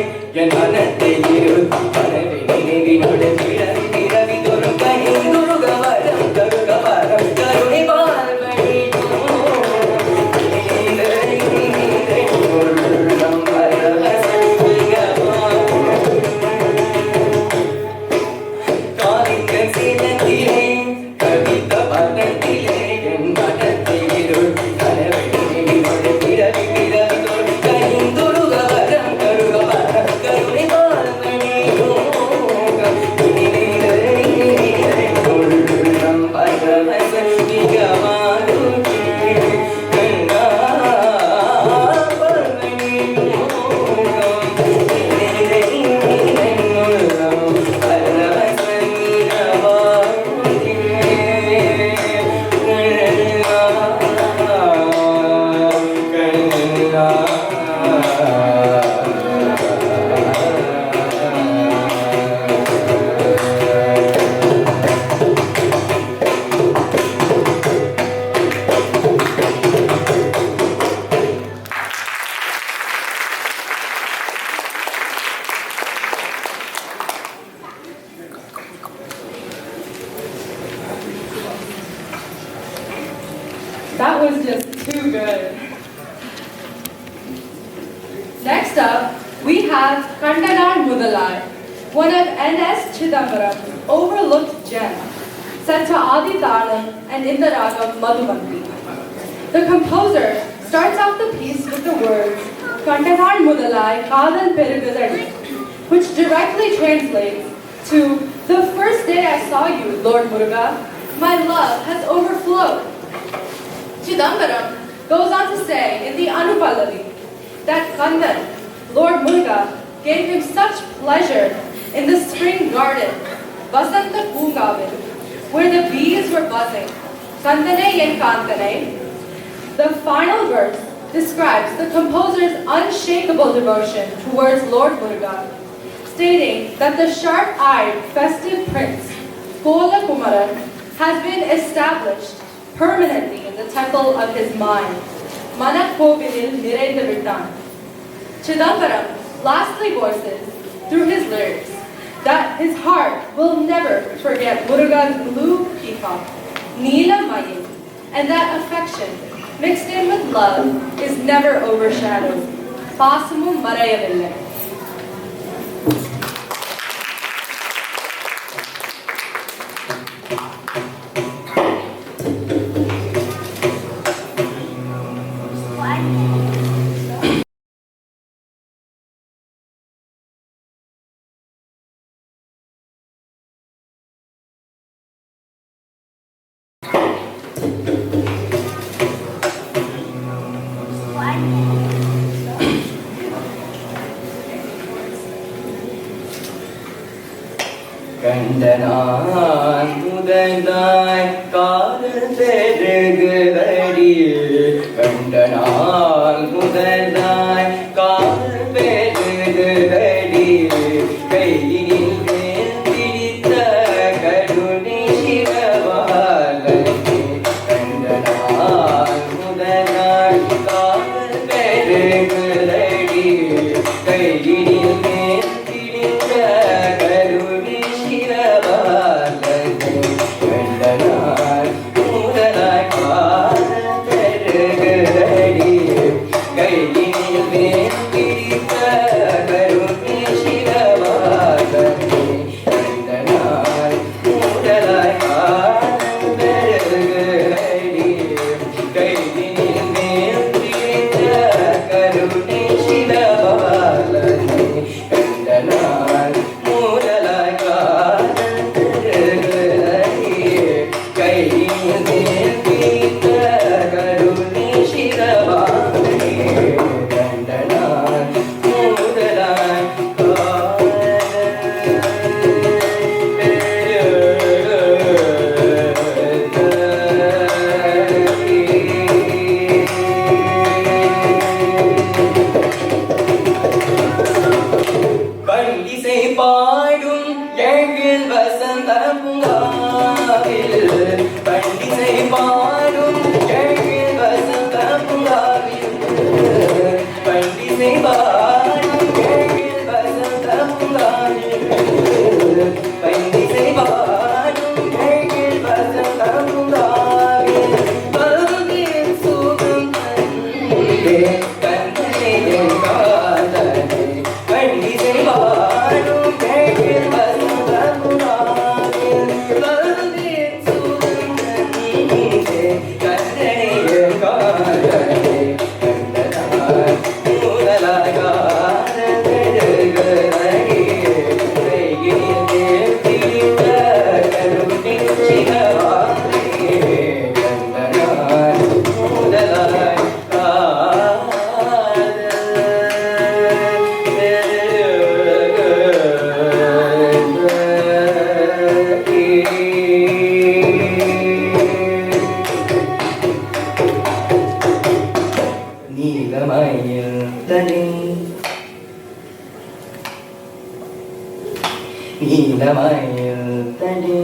என் மனத்தை இருத்தி பரவி நினைவினோடு பிறவி பிறவி தொரும் கனிந்துருக வரம் தருக வரம் கருணை பார்வடி காதிகள் சீரத்திலே கதித்த பதத்திலே என் மனத்தை இருத்தி பரவி நினைவினோடு பிறவி பிறவி தொரும் கனிந்துருக வரம் தருக வரம் கருணை பார்வடி That was just too good. Next up, we have Kandanaal Mudhalai, one of N.S. Chidambaram's overlooked gems, set to Adi Taarun and Indaragam Madhuvanti. The composer starts off the piece with the words Kandanaal Mudhalai Kadal Perugadadi, which directly translates to the first day I saw you, Lord Muruga, my love has overflowed. Chidambaram goes on to say in the Anupallavi that Kandan, Lord Muruga, gave him such pleasure in the spring garden, Vasanta Poongavil, where the bees were buzzing. Kandane yen Kantane. The final verse describes the composer's unshakable devotion towards Lord Muruga, stating that the sharp-eyed festive prince, Kola Kumaran, has been established permanently in the temple of his mind. Manakovilil Nirenda Vittan. Chidambaram lastly voices, through his lyrics, that his heart will never forget Muruga's blue peacock, Neela Mayin, and that affection, mixed in with love, is never overshadowed. Pasamum Marayaville. கண்டனான் முதலாய் காதல் பெருகுதடி கண்டனான் முதலாய் காதல் பெருகுதடி கையில் மேல் பிடித்த கருணை சிவபாலனே கண்டனான் முதலாய் காதல் பெருகுதடி கையில் மேல் பிடித்த கருணை சிவபாலனே கண்டனான் முதலாய் காதல் பெருகுதடி கையில் மேல் பிடித்த கருணை சிவபாலனே கண்டனான் முதலாய் காதல் பெருகுதடி கையில் மேல் பிடித்த கருணை சிவபாலனே கண்டனான் முதலாய் காதல் பெருகுதடி கையில் மேல் பிடித்த கருணை சிவபாலனே கண்டனான் முதலாய் பண்டிசை பாடும் எழில் வசந்த பூங்காவில் பண்டிசை பாடும் எழில் வசந்த பூங்காவில் பண்டிசை பாடும் எழில் வசந்த பூங்காவில் பண்டிசை பாடும் எழில் வசந்த பூங்காவில் பல்வேறு சுகம் தந்தே கண்ணனே என் காதலே பண்டிசை பாடும் எழில் வசந்த பூங்காவில் பல்வேறு சுகம் தந்தே கண்ணனே என் காதலே கண்டனான் முதலாய் காதல் பெருகுதடி கையில் மேல் பிடித்த கருணை சிவபாலனே கண்டனான் முதலாய் நீலமயில் தனி நீலமயில் தனி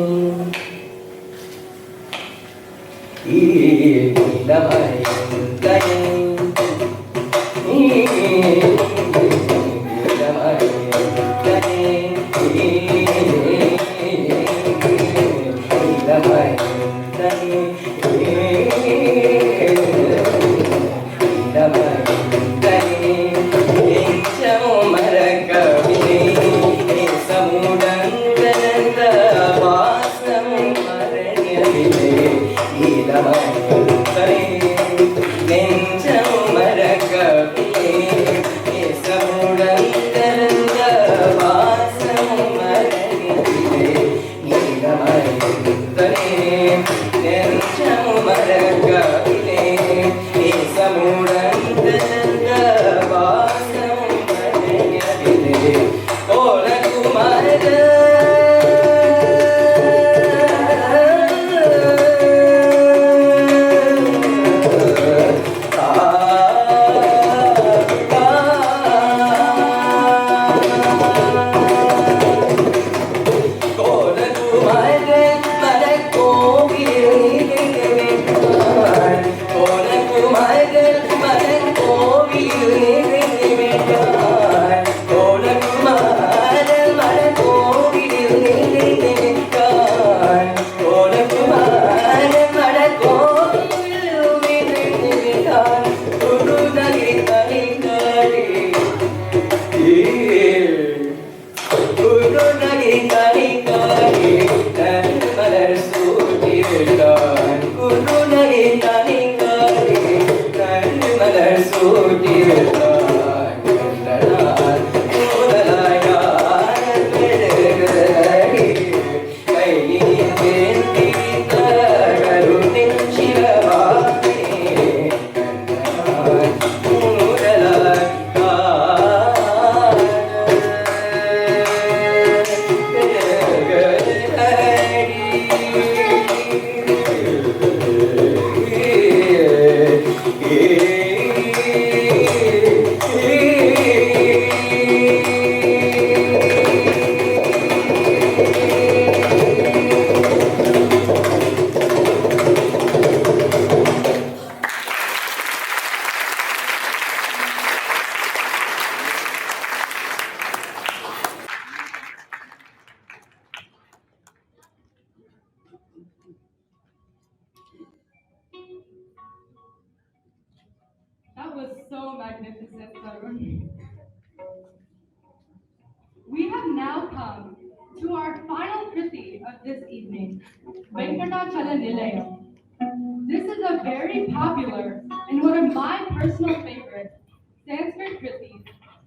நீலமயில் தனி நீலமயில் தனி நீலமயில் தனி நெஞ்ச Venkatachala Nilayam. This is a very popular and one of my personal favorites Sanskrit kritis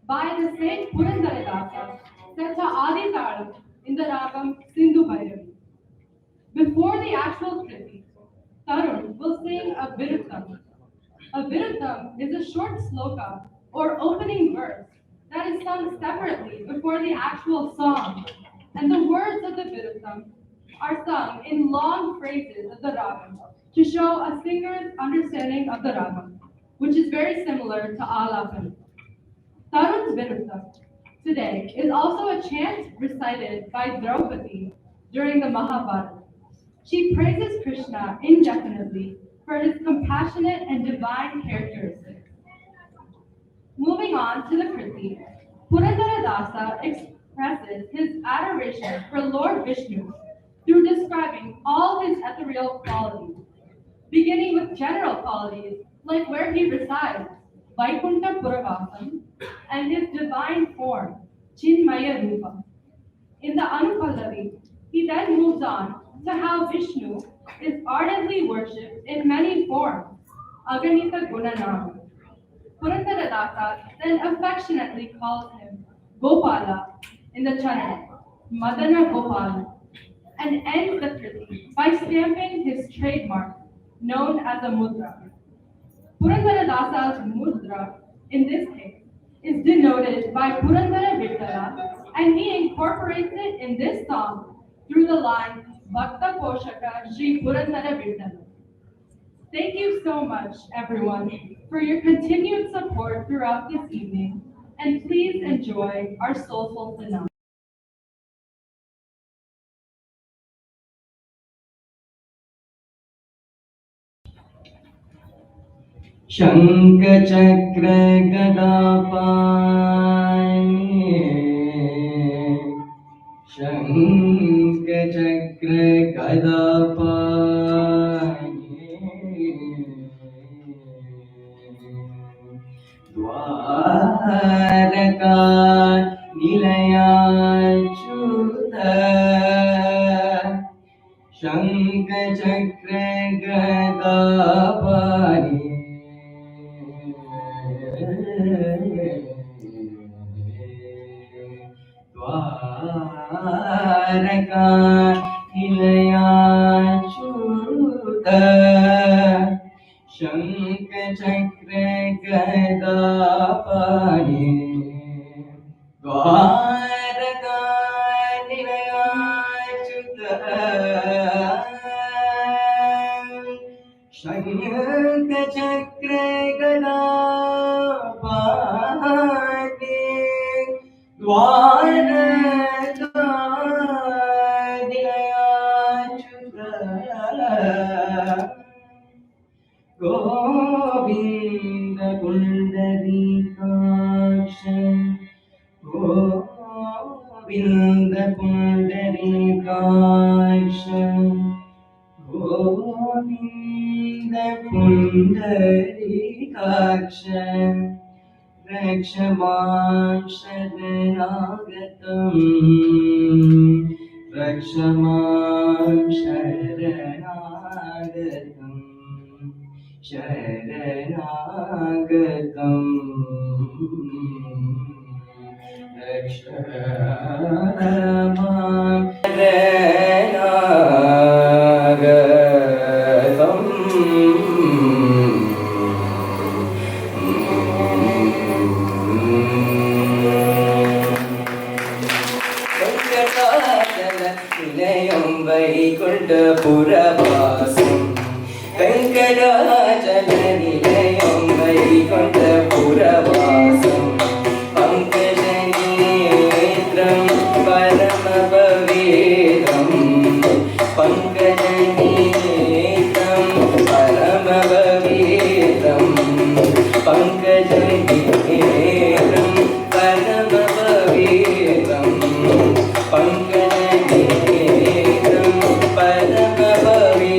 by the same Purandaradasa set to Adi Taram in the Ragam Sindhu Bhairavi. Before the actual kriti, Tarun will sing a Viruttam. A Viruttam is a short sloka or opening verse that is sung separately before the actual song, and the words of the Viruttam are sung in long phrases of the ragam to show a singer's understanding of the ragam, which is very similar to Alapani. Tarun's Viruttam today is also a chant recited by Draupadi during the Mahabharata. She praises Krishna indefinitely for his compassionate and divine characteristics. Moving on to the Kriti, Purandaradasa expresses his adoration for Lord Vishnu through describing all his ethereal qualities, beginning with general qualities like where he resides, Vaikunta Puravasam, and his divine form, Chinmaya Rupa. In the Anupallavi, he then moves on to how Vishnu is ardently worshipped in many forms, Aganita Gunanam. Purandaradasa then affectionately calls him Gopala in the Chanana, Madana Gopala, and ends the Kriti by stamping his trademark, known as a mudra. Purandaradasa's mudra, in this case, is denoted by Purandara Vittala, and he incorporates it in this song through the line Bhakta Poshaka Shri Purandara Vittala. Thank you so much, everyone, for your continued support throughout this evening, and please enjoy our soulful finale. शंख चक्र गदा पाणि शंख चक्र गदा पाणि द्वारका निलयाच्युत शंख चक्र गदा पाणि द्वारका निलयाच्युत शंख चक्र गदा पाणि द्वारका निलयाच्युत शंख चक्र गदा पाणि द्वारका निलयाच्युत गोविंद पुंडरीकाक्ष गोविंद पुंडरीकाक्ष गोविंद पुंडरीकाक्ष रक्ष मां शरणागतम् रक्ष मां शरणागतम् शरणागतम् रक्ष मां Purabhasam Venkatachala Nilayam Vaikunta Purabhasam Pankajanetram Paramapavedam Pankajanetram Paramapavedam Pankajanetram Paramapavedam Pankajanetram Paramapavedam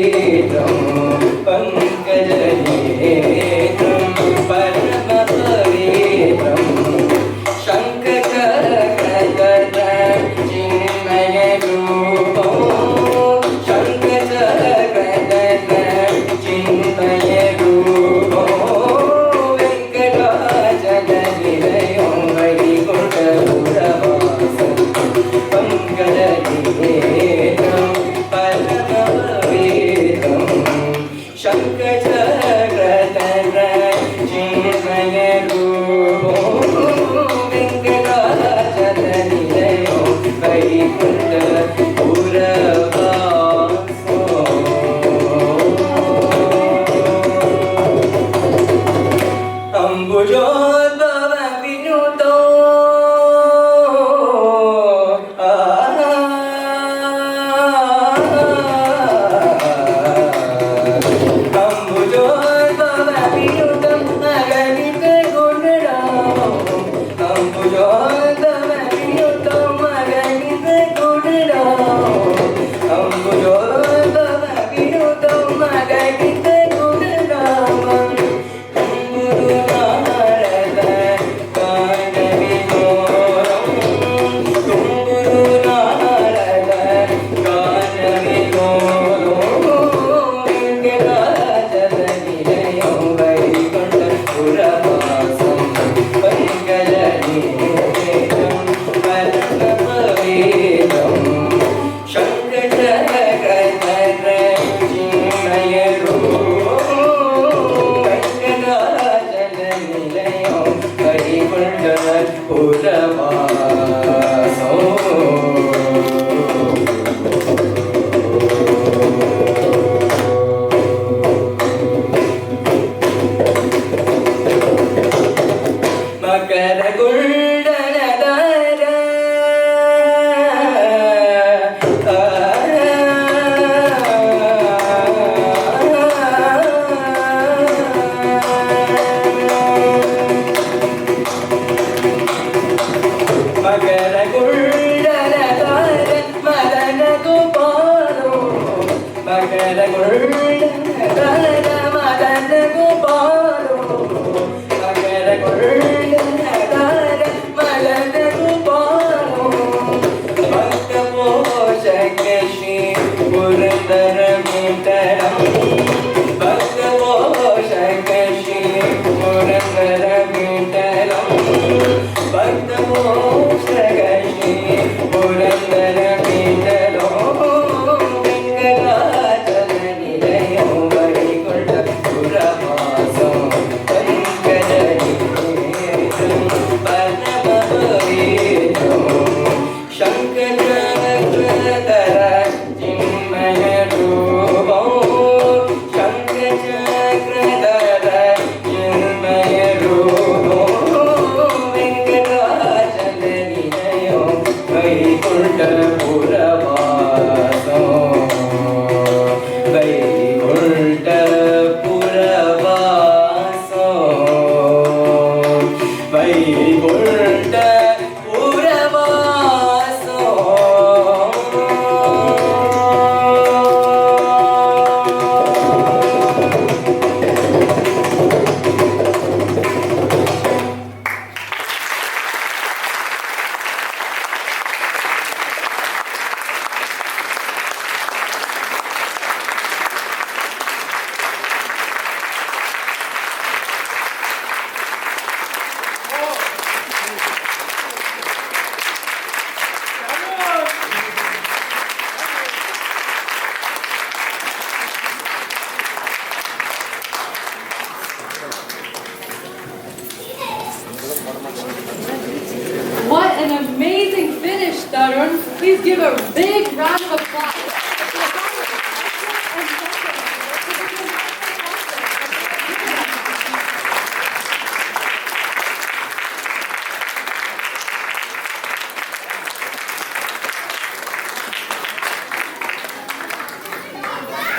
Taarun. Please give a big round of applause.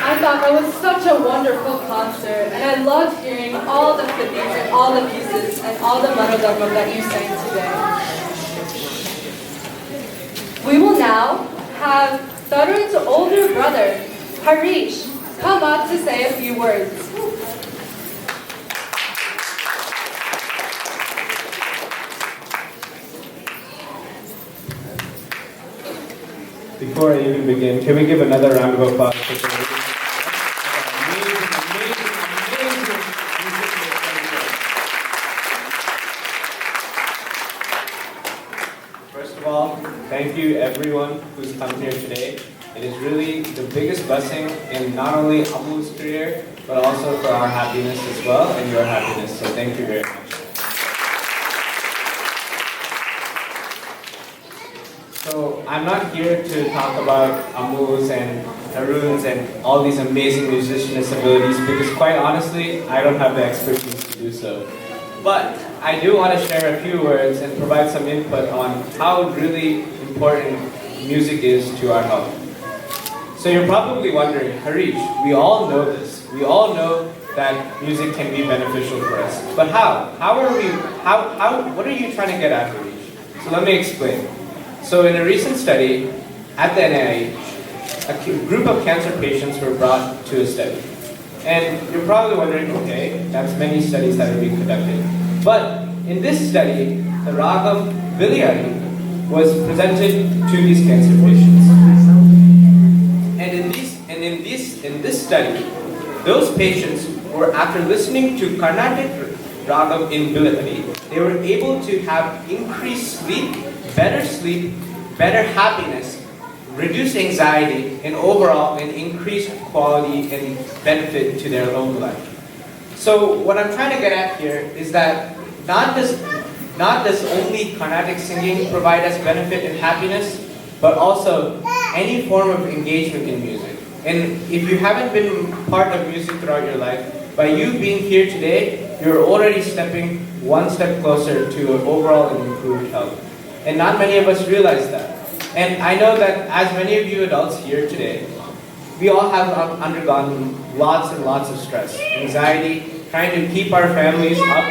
I thought that was such a wonderful concert, and I loved hearing all the Krittis and all the pieces and all the Mridangam that you sang today. We will now have Taarun's older brother, Harish, come up to say a few words. Before I even begin, can we give another round of applause for Kari? First of all, thank you everyone who's come here today. It is really the biggest blessing in not only Amu's career, but also for our happiness as well, and your happiness. So thank you very much. So I'm not here to talk about Amu's and Taarun's and all these amazing musicianist abilities because quite honestly, I don't have the expertise to do so. But I do want to share a few words and provide some input on how really important music is to our health. So you're probably wondering, Harish, we all know this. We all know that music can be beneficial for us. But how? What are you trying to get at, Harish? So let me explain. So in a recent study at the NIH, a group of cancer patients were brought to a study. And you're probably wondering, okay, that's many studies that are being conducted. But in this study, the ragam Vijay was presented to these cancer patients. And in this study, those patients were, after listening to Carnatic ragam in Vijay, they were able to have increased sleep, better happiness, reduce anxiety, and overall an increased quality and benefit to their own life. So what I'm trying to get at here is that not does only Carnatic singing provide us benefit and happiness, but also any form of engagement in music. And if you haven't been part of music throughout your life, by you being here today, you're already stepping one step closer to an overall and improved health. And not many of us realize that. And I know that as many of you adults here today, we all have undergone lots and lots of stress, anxiety, trying to keep our families up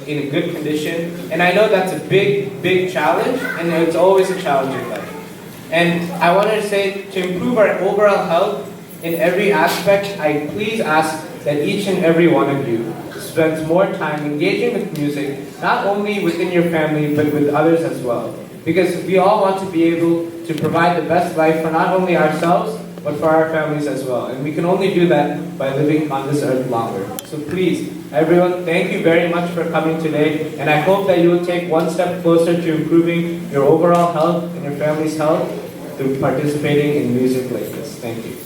in a good condition. And I know that's a big challenge, and it's always a challenge in life. And I wanted to say, to improve our overall health in every aspect, I please ask that each and every one of you spends more time engaging with music, not only within your family, but with others as well. Because we all want to be able to provide the best life for not only ourselves, but for our families as well. And we can only do that by living on this earth longer. So please, everyone, thank you very much for coming today. And I hope that you will take one step closer to improving your overall health and your family's health through participating in music like this. Thank you.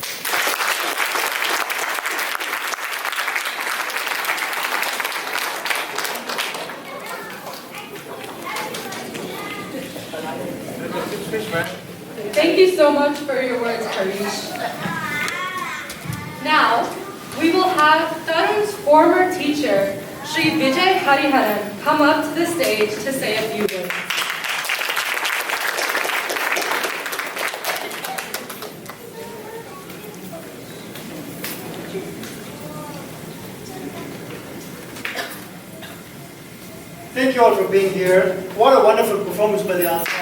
Thank you so much for your words, Harish. Now, we will have Tarun's former teacher, Sri Vijay Hariharan, come up to the stage to say a few words. Thank you all for being here. What a wonderful performance by the ensemble.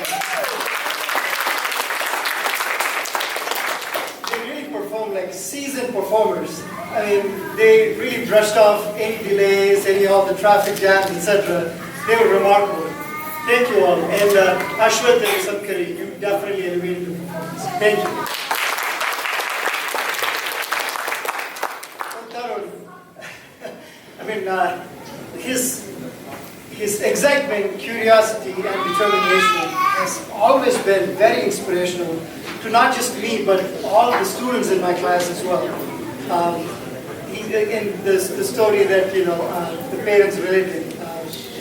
Like seasoned performers. I mean, they really brushed off any delays, any of the traffic jams, etc. They were remarkable. Thank you all. And Ashwath and Samkari, you definitely elevated the performance. Thank you. Tarun, I mean, his excitement, curiosity, and determination has always been very inspirational to not just me, but all the students in my class as well. In the story that the parents related,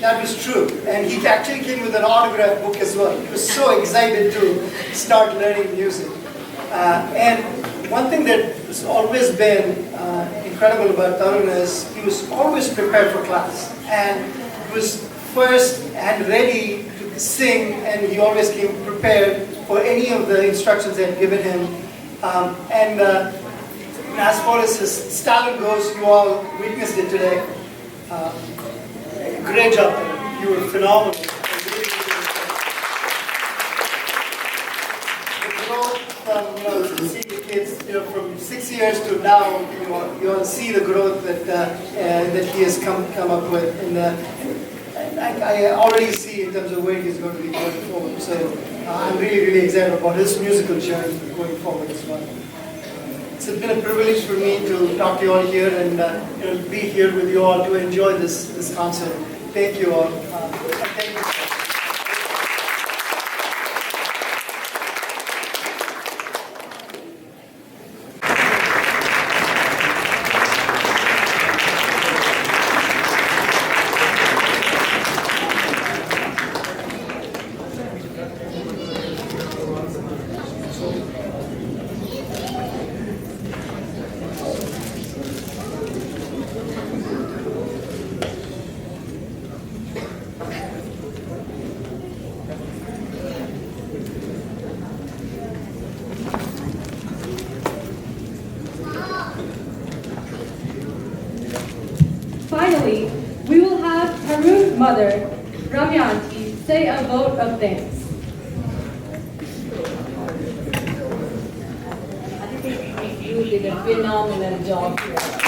that was true. And he actually came with an autograph book as well. He was so excited to start learning music. And one thing that has always been incredible about Tarun is he was always prepared for class. And he was first and ready to sing, and he always came prepared for any of the instructions they had given him. And as far as his talent goes, you all witnessed it today. Great job, you were phenomenal. The growth from seeing kids, from 6 years to now, you all see the growth that he has come up with. And I already see in terms of where he's going to be going forward. So I'm really excited about his musical journey going forward as well. It's been a privilege for me to talk to you all here and be here with you all to enjoy this concert. Thank you all. Thank you. Finally, we will have Tarun's mother, Ramyanti, say a vote of thanks. Adhiti, you did a phenomenal job here.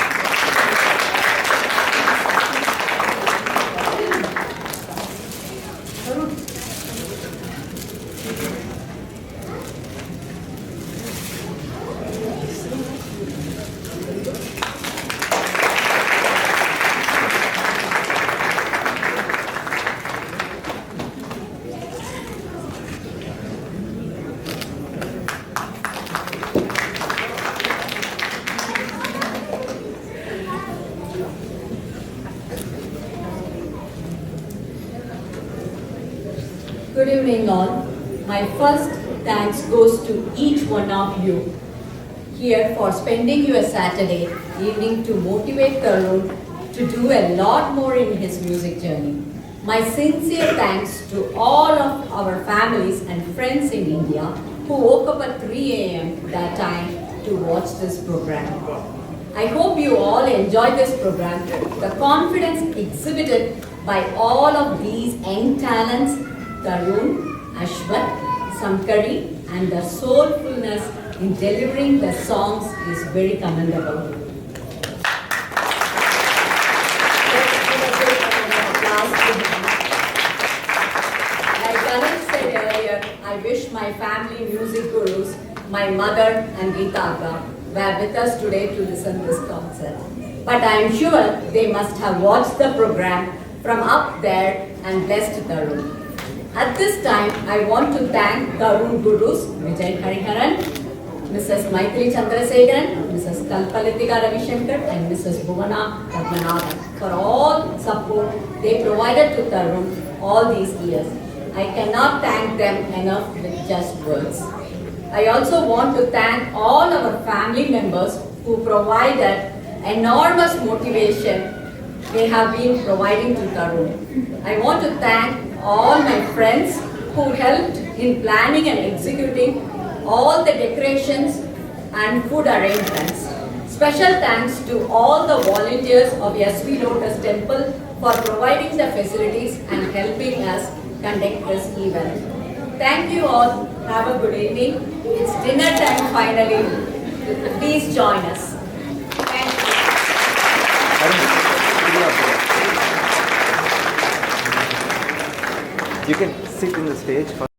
Good evening all. My first thanks goes to each one of you here for spending your Saturday evening to motivate Taarun to do a lot more in his music journey. My sincere thanks to all of our families and friends in India who woke up at 3 a.m. that time to watch this program. I hope you all enjoyed this program. The confidence exhibited by all of these young talents, Taarun, Ashwath, Samkari, and the soulfulness in delivering the songs is very commendable. Let's give a big round of applause to him. Like Ganesh said earlier, I wish my family music gurus, my mother and Geetaka, were with us today to listen to this concert. But I am sure they must have watched the program from up there and blessed Taarun. At this time, I want to thank Taarun Gurus, Vijay Hariharan, Mrs. Mythili Chandrasekaran, Mrs. Kalpalathika Ravishankar, and Mrs. Padmanabhan for all support they provided to Taarun all these years. I cannot thank them enough with just words. I also want to thank all our family members who provided enormous motivation they have been providing to Taarun. I want to thank all my friends who helped in planning and executing all the decorations and food arrangements. Special thanks to all the volunteers of SV Lotus Temple for providing the facilities and helping us conduct this event. Thank you all. Have a good evening. It's dinner time finally. Please join us. Thank you. You can sit in the stage.